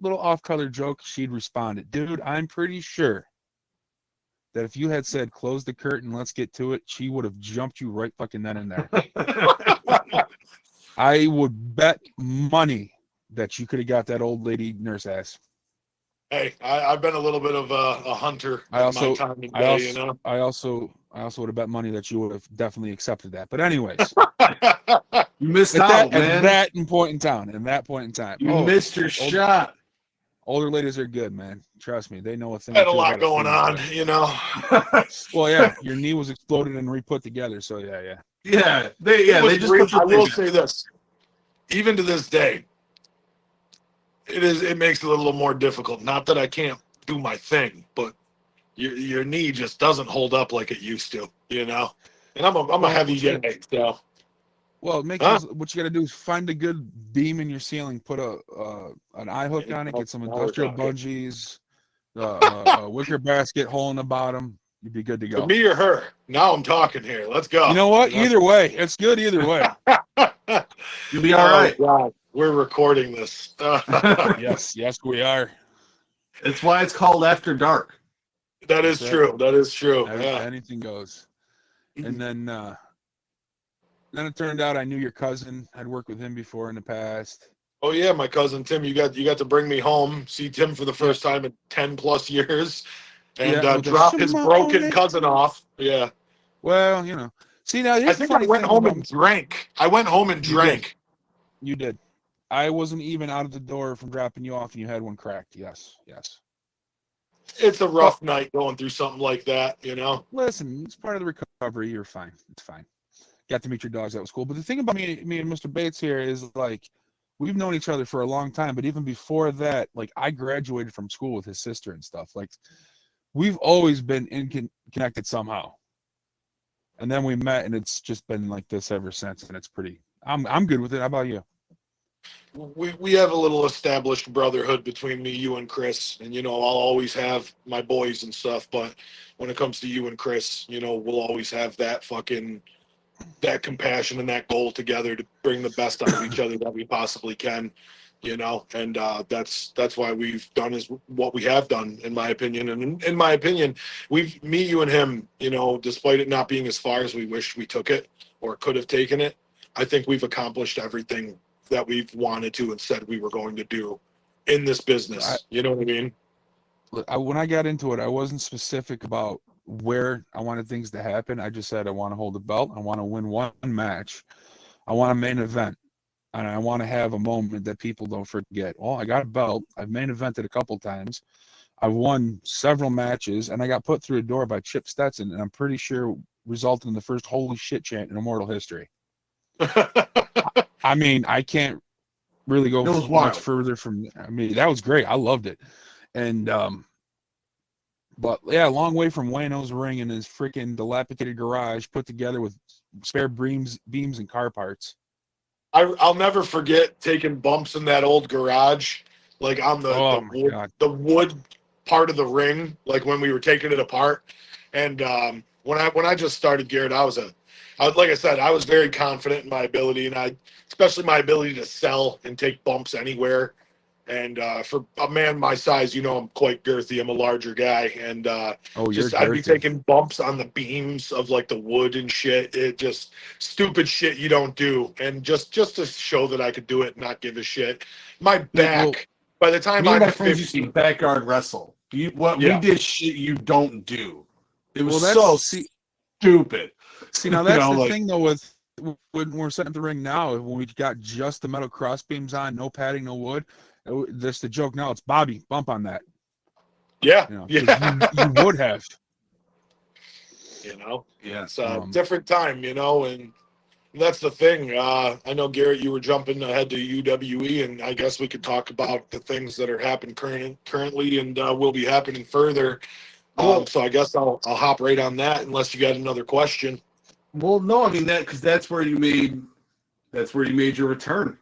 S4: little off-color joke. She'd respond, dude, I'm pretty sure that if you had said, close the curtain, let's get to it, she would have jumped you right fucking then and there. I would bet money that you could have got that old lady nurse ass.
S3: Hey, I've been a little bit of a hunter in my time and day,
S4: I also would have bet money that you would have definitely accepted that. But anyways.
S2: You missed out, man.
S4: At that point in time.
S2: You missed your shot.
S4: Older ladies are good, man. Trust me. They know a thing.
S3: Had a lot going on,
S4: Well, yeah, your knee was exploded and re-put together, so yeah.
S2: Yeah, they just.
S3: I will say this, even to this day, it makes it a little more difficult. Not that I can't do my thing, but your knee just doesn't hold up like it used to, And I'm a heavy guy, so.
S4: Well, what you got to do is find a good beam in your ceiling, put an eye hook on it, get some industrial bungees, a wicker basket hole in the bottom. You'd be good to go.
S3: Me or her? Now I'm talking here. Let's go.
S4: You know what? Either way, it's good. Either way,
S2: you'll be all right.
S3: God. We're recording this.
S4: Yes, we are.
S2: It's why it's called After Dark.
S3: That is true. That is true.
S4: Anything goes. And then Then it turned out I knew your cousin. I'd worked with him before in the past.
S3: Oh yeah, my cousin Tim. You got to bring me home, see Tim for the first time in 10+ years, and
S4: Yeah, with the
S3: drop his broken
S4: Shimon.
S3: cousin off. Yeah.
S4: Well, See, now
S3: I
S4: here's the
S3: think I
S4: funny
S3: went
S4: thing
S3: home
S4: about
S3: and drank. I went home and
S4: you did.
S3: drank.
S4: You did. I wasn't even out of the door from dropping you off, and you had one cracked. Yes.
S3: It's a
S4: But
S3: rough night going through something like that, you know.
S4: listen, it's part of the recovery. You're fine. It's fine. Got to meet your dogs. That was cool. But the thing about me and Mr. Bates here is like we've known each other for a long time. But even before that, like I graduated from school with his sister and stuff. Like we've always been connected somehow. And then we met, and it's just been like this ever since. And it's pretty. I'm good with it. How about you?
S3: We have a little established brotherhood between me, you, and Chris, and I'll always have my boys and stuff. But when it comes to you and Chris, we'll always have that compassion and that goal together to bring the best out of each other that we possibly can. And that's why we've done is what we have done, in my opinion. And in my opinion, me, you, and him, despite it not being as far as we wished we took it or could have taken it, I think we've accomplished everything that we've wanted to and said we were going to do in this business. You know what I mean?
S4: When I got into it, I wasn't specific about where I wanted things to happen. I just said I want to hold a belt. I want to win one match. I want a main event. And I want to have a moment that people don't forget. Well, I got a belt. I've main evented a couple times. I've won several matches, and I got put through a door by Chip Stetson, and I'm pretty sure resulted in the first holy shit chant in Immortal history. I mean, I can't really go much further from. I mean, that was great. I loved it, and but yeah, a long way from Wayno's ring in his freaking dilapidated garage, put together with spare beams, and car parts.
S3: I'll never forget taking bumps in that old garage, like on the wood part of the ring, like when we were taking it apart. And when I just started, Garrett, like I said, I was very confident in my ability, and especially my ability to sell and take bumps anywhere. And for a man my size, I'm quite girthy. I'm a larger guy, and I'd be taking bumps on the beams of like the wood and shit. It just stupid shit you don't do, and just to show that I could do it and not give a shit. My back. By the time
S2: me and
S3: I'm
S2: my friends
S3: 50,
S2: used to backyard wrestle. We did shit you don't do. It was stupid.
S4: See, now that's the thing though with when we're setting up the ring now, when we got just the metal cross beams on, no padding, no wood. That's the joke now. It's Bobby, bump on that.
S3: Yeah,
S4: you would have.
S3: It's a different time, and that's the thing. I know, Garrett, you were jumping ahead to UWE, and I guess we could talk about the things that are happening currently and will be happening further. So I guess I'll hop right on that, unless you got another question.
S2: Well, no, I mean because that's where you made your return.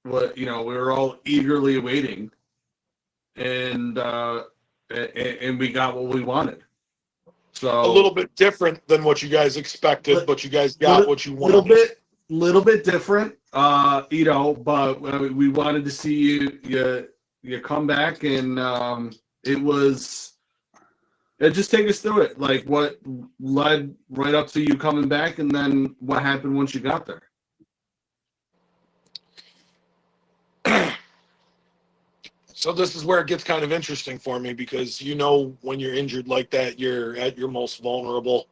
S2: What we were all eagerly awaiting, and we got what we wanted. So
S3: a little bit different than what you guys expected, but you guys got what you wanted.
S2: Little bit different, but we wanted to see you come back, and just take us through it, like what led right up to you coming back, and then what happened once you got there.
S3: So this is where it gets kind of interesting for me, because when you're injured like that, you're at your most vulnerable.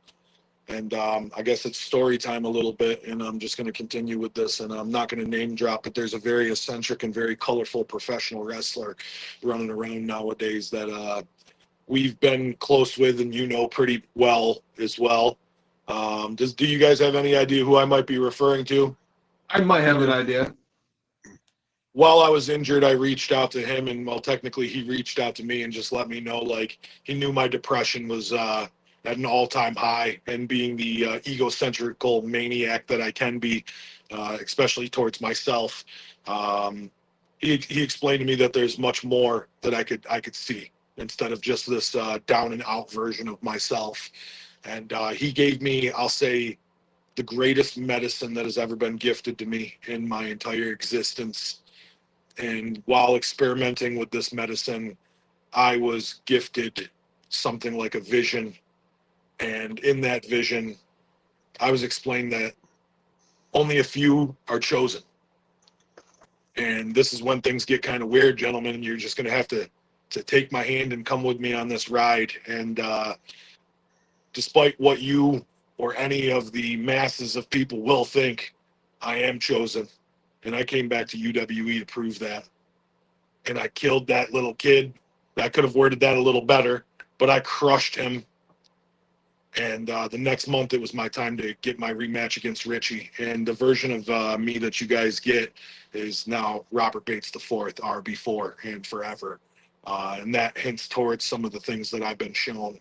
S3: And I guess it's story time a little bit, and I'm just going to continue with this, and I'm not going to name drop, but there's a very eccentric and very colorful professional wrestler running around nowadays that we've been close with, and pretty well as well. Do you guys have any idea who I might be referring to?
S2: I might have an idea.
S3: While I was injured, I reached out to him, and technically he reached out to me and just let me know, like, he knew my depression was at an all-time high, and being the egocentrical maniac that I can be, especially towards myself, he explained to me that there's much more that I could see instead of just this down and out version of myself. And he gave me, I'll say, the greatest medicine that has ever been gifted to me in my entire existence. And while experimenting with this medicine, I was gifted something like a vision. And in that vision, I was explained that only a few are chosen. And this is when things get kind of weird, gentlemen. You're just going to have to take my hand and come with me on this ride. And despite what you or any of the masses of people will think, I am chosen. And I came back to UWE to prove that. And I killed that little kid. I could have worded that a little better, but I crushed him. And the next month, it was my time to get my rematch against Richie. And the version of me that you guys get is now Robert Bates IV, RB4, and forever. And that hints towards some of the things that I've been shown.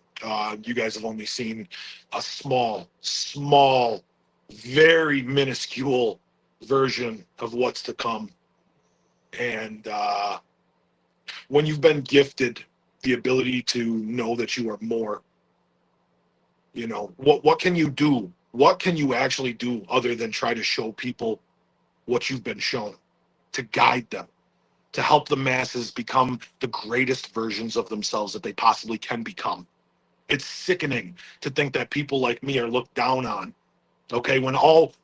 S3: You guys have only seen a small, very minuscule version of what's to come. And when you've been gifted the ability to know that you are more, you know, what can you do? What can you actually do other than try to show people what you've been shown, to guide them, to help the masses become the greatest versions of themselves that they possibly can become? It's sickening to think that people like me are looked down on. Okay, when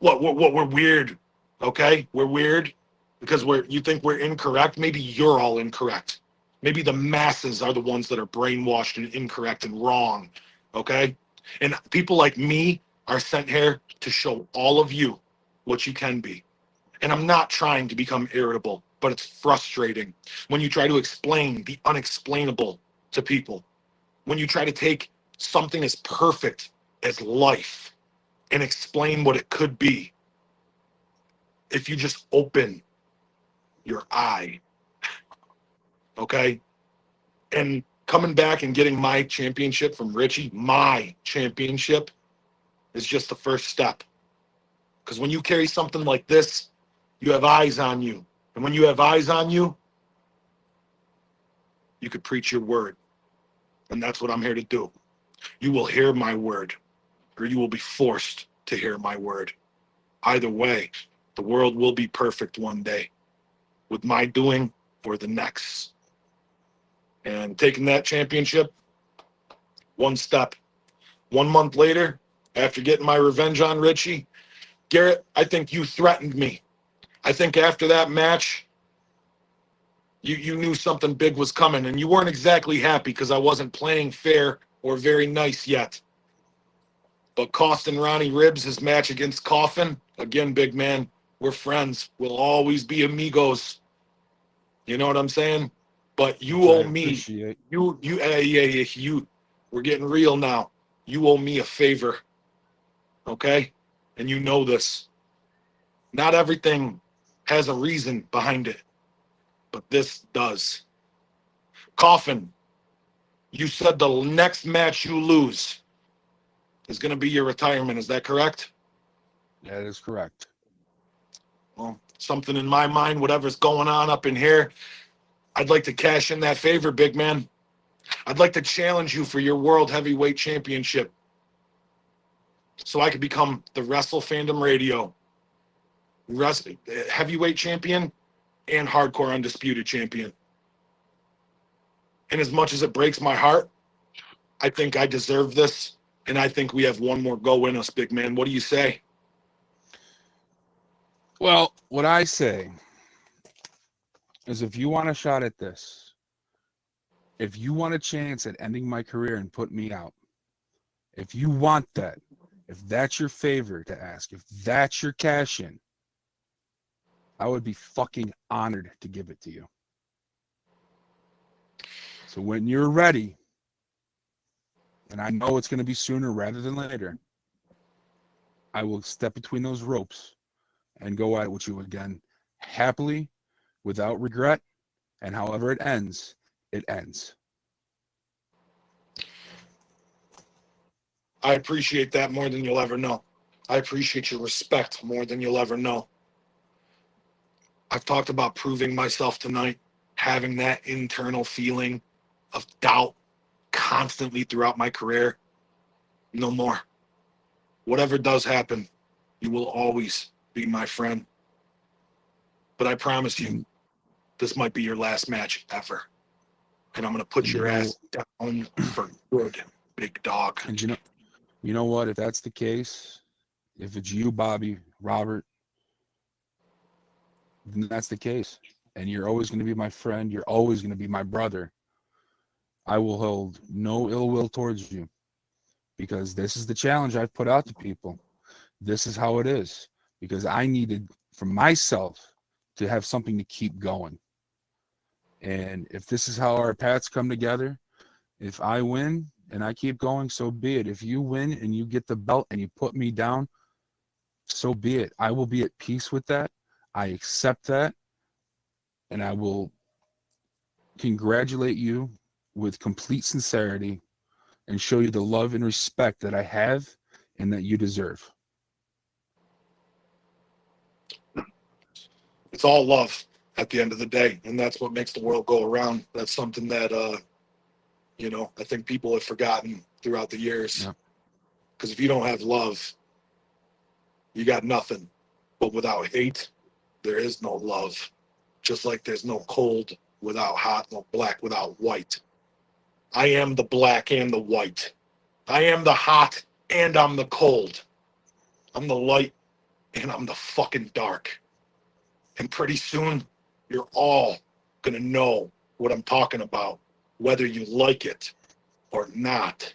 S3: we're weird. Okay, we're weird because you think we're incorrect. Maybe you're all incorrect. Maybe the masses are the ones that are brainwashed and incorrect and wrong. Okay. And people like me are sent here to show all of you what you can be. And I'm not trying to become irritable, but it's frustrating when you try to explain the unexplainable to people. When you try to take something as perfect as life and explain what it could be. If you just open your eye, okay? And coming back and getting my championship from Richie, my championship, is just the first step. Because when you carry something like this, you have eyes on you. And when you have eyes on you, you could preach your word. And that's what I'm here to do. You will hear my word, or you will be forced to hear my word. Either way, the world will be perfect one day, with my doing or the next. And taking that championship, one step. 1 month later, after getting my revenge on Richie, Garrett, I think you threatened me. I think after that match, you knew something big was coming, and you weren't exactly happy because I wasn't playing fair or very nice yet. But costing Ronnie Ribs his match against Coffin, again, big man, we're friends. We'll always be amigos. You know what I'm saying? But you owe me. You. We're getting real now. You owe me a favor. Okay? And you know this. Not everything has a reason behind it, but this does. Coffin, you said the next match you lose is going to be your retirement. Is that correct?
S4: That is correct.
S3: Well, something in my mind, whatever's going on up in here, I'd like to cash in that favor, big man. I'd like to challenge you for your World Heavyweight Championship so I could become the Wrestle Fandom Radio Heavyweight Champion and Hardcore Undisputed Champion. And as much as it breaks my heart, I think I deserve this, and I think we have one more go in us, big man. What do you say?
S4: Well, what I say is if you want a shot at this, if you want a chance at ending my career and put me out, if you want that, if that's your favor to ask, if that's your cash in, I would be fucking honored to give it to you. So when you're ready, and I know it's going to be sooner rather than later, I will step between those ropes and go at it with you again, happily, without regret, and however it ends, it ends.
S3: I appreciate that more than you'll ever know. I appreciate your respect more than you'll ever know. I've talked about proving myself tonight, having that internal feeling of doubt constantly throughout my career. No more. Whatever does happen, you will always be my friend. But I promise you, this might be your last match ever. And I'm going to put your ass down for good, big dog.
S4: And you know what? If that's the case, if it's you, Bobby, Robert, then that's the case. And you're always going to be my friend. You're always going to be my brother. I will hold no ill will towards you because this is the challenge I've put out to people. This is how it is because I needed for myself to have something to keep going. And if this is how our paths come together, if I win and I keep going, so be it. If you win and you get the belt and you put me down, so be it. I will be at peace with that. I accept that. And I will congratulate you with complete sincerity and show you the love and respect that I have and that you deserve.
S3: It's all love at the end of the day, and that's what makes the world go around. That's something that I think people have forgotten throughout the years. Because if you don't have love, you got nothing. But without hate, there is no love. Just like there's no cold without hot, no black without white. I am the black and the white. I am the hot and I'm the cold. I'm the light and I'm the fucking dark. And pretty soon, you're all going to know what I'm talking about, whether you like it or not.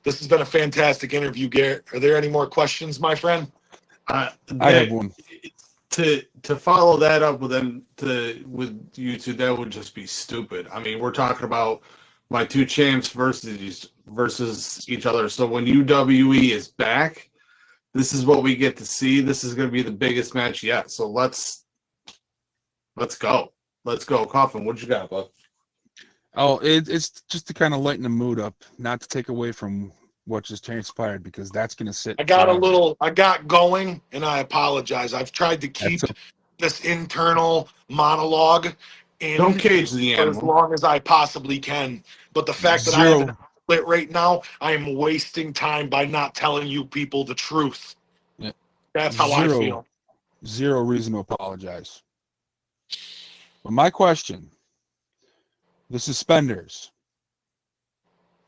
S3: This has been a fantastic interview, Garrett. Are there any more questions, my friend?
S4: I have one.
S2: To follow that up with you two, that would just be stupid. I mean, we're talking about my two champs versus each other. So when UWE is back, this is what we get to see. This is going to be the biggest match yet. So let's go. Let's go. Coffin, what you got, bud?
S4: Oh, it's just to kind of lighten the mood up, not to take away from what just transpired, because that's going to sit.
S3: I got going, and I apologize. I've tried to keep this internal monologue in
S2: Don't cage the animal
S3: for as long as I possibly can. But the fact that I have an outlet right now, I am wasting time by not telling you people the truth.
S4: Yeah.
S3: That's how I feel.
S4: Zero reason to apologize. But my question, the suspenders,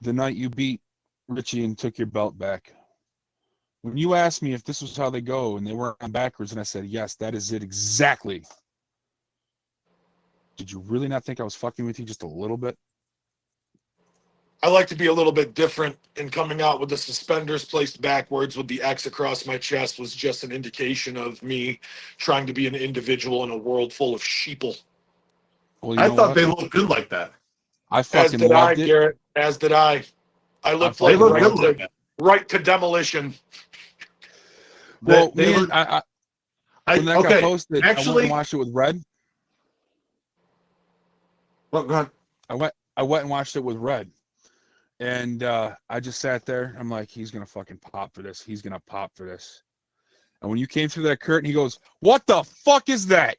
S4: the night you beat Richie and took your belt back. When you asked me if this was how they go and they weren't on backwards, and I said, yes, that is it exactly. Did you really not think I was fucking with you just a little bit?
S3: I like to be a little bit different, and coming out with the suspenders placed backwards with the X across my chest was just an indication of me trying to be an individual in a world full of sheeple.
S4: Well,
S2: I thought they looked good like that.
S4: I fucking loved it.
S3: Garrett. As did I. I looked
S2: like
S3: right to demolition.
S4: Well, when that got posted, actually, I went and watched it with Red.
S2: Well, go ahead.
S4: I went and watched it with Red. And I just sat there. I'm like, he's going to fucking pop for this. He's going to pop for this. And when you came through that curtain, he goes, what the fuck is that?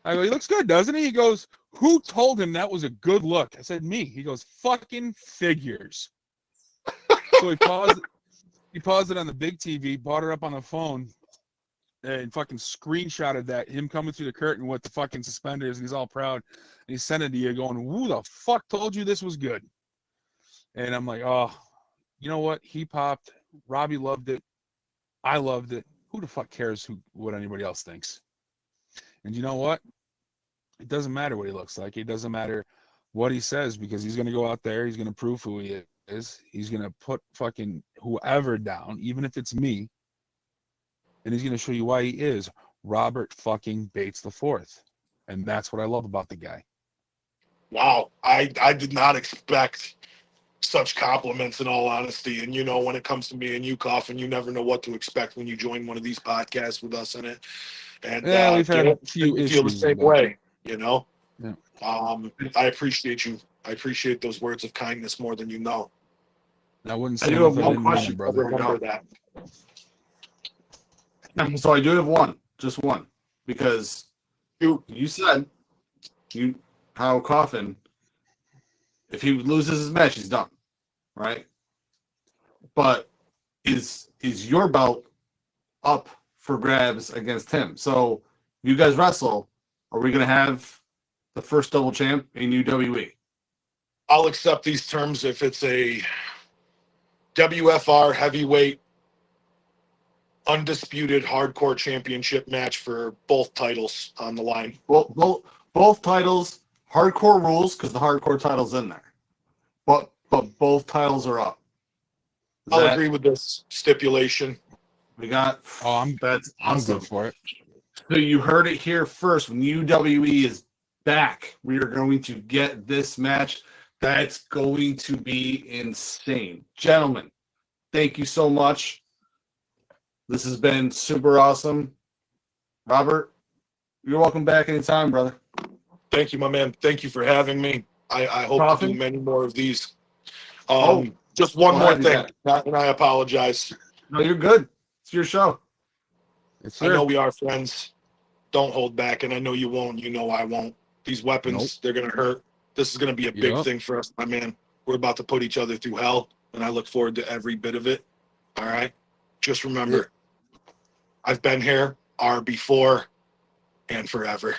S4: I go, he looks good, doesn't he? He goes, who told him that was a good look? I said, me. He goes, fucking figures. So he paused it on the big TV, brought it up on the phone, and fucking screenshotted that, him coming through the curtain with the fucking suspenders, and he's all proud. And he sent it to you going, who the fuck told you this was good? And I'm like, oh, you know what? He popped. Robbie loved it. I loved it. Who the fuck cares what anybody else thinks? And you know what? It doesn't matter what he looks like. It doesn't matter what he says, because he's going to go out there. He's going to prove who he is. He's going to put fucking whoever down, even if it's me. And he's going to show you why he is Robert fucking Bates the Fourth. And that's what I love about the guy.
S3: Wow. I did not expect such compliments, in all honesty. And, when it comes to me and you, Coffin, you never know what to expect when you join one of these podcasts with us in it. And
S4: we've had a few issues.
S3: Feel the same way,
S4: Yeah.
S3: I appreciate you. I appreciate those words of kindness more than you know.
S4: I wouldn't say
S2: I do have one question,
S4: brother.
S3: Remember that.
S2: So I do have one, just one, because you said how Coffin, if he loses his match, he's done, right? But is your belt up for grabs against him? So you guys wrestle. Are we going to have the first double champ in UWE?
S3: I'll accept these terms if it's a WFR heavyweight undisputed hardcore championship match for both titles on the line.
S2: Both titles, hardcore rules, because the hardcore title's in there. But both titles are up.
S3: I'll agree with this stipulation.
S2: We got. That's
S4: I'm
S2: awesome.
S4: good for it.
S2: So you heard it here first. When UWE is back, we are going to get this match. That's going to be insane. Gentlemen, thank you so much. This has been super awesome. Robert, you're welcome back anytime, brother.
S3: Thank you, my man. Thank you for having me. I hope to do many more of these. Just one more thing, and I apologize.
S2: No, you're good. It's your show.
S3: I know we are friends. Don't hold back, and I know you won't. You know I won't. These weapons, they're going to hurt. This is going to be a big thing for us, my man. We're about to put each other through hell, and I look forward to every bit of it. All right? Just remember, I've been here, are before, and forever.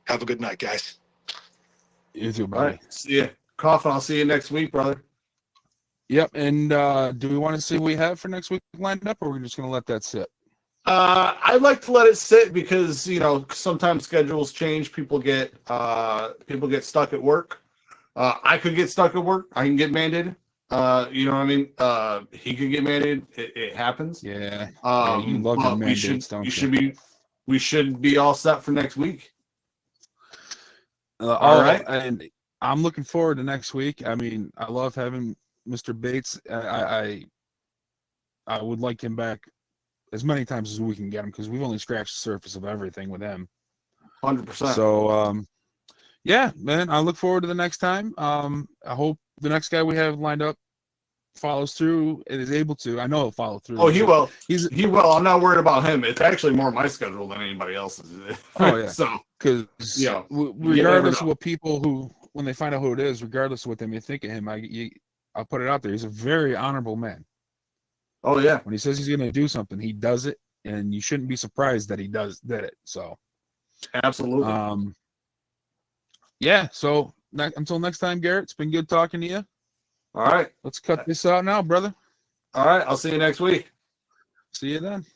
S3: Have a good night, guys.
S4: You too, buddy.
S2: All right. See ya. Coffin, I'll see you next week, brother.
S4: Yep. And do we want to see what we have for next week lined up, or are we just going to let that sit?
S2: I like to let it sit because, you know, sometimes schedules change. People get stuck at work. I could get stuck at work. I can get mandated. You know what I mean? He could get mandated. It happens.
S4: Yeah.
S2: You
S4: love your mandates, don't you?
S2: We should be all set for next week.
S4: All right. And I'm looking forward to next week. I mean, I love having Mr. Bates. I would like him back as many times as we can get him, because we've only scratched the surface of everything with him.
S2: 100%.
S4: So, yeah, man, I look forward to the next time. I hope the next guy we have lined up follows through and is able to. I know he'll follow through.
S2: Oh, he will. He will. I'm not worried about him. It's actually more my schedule than anybody else's.
S4: Oh, yeah.
S2: So,
S4: because regardless of what people who, when they find out who it is, regardless of what they may think of him, I'll put it out there. He's a very honorable man.
S2: Oh, yeah.
S4: When he says he's going to do something, he does it, and you shouldn't be surprised that he did it. So,
S2: absolutely.
S4: Yeah. So until next time, Garrett, it's been good talking to you.
S2: All right.
S4: Let's cut this out now, brother.
S2: All right. I'll see you next week.
S4: See you then.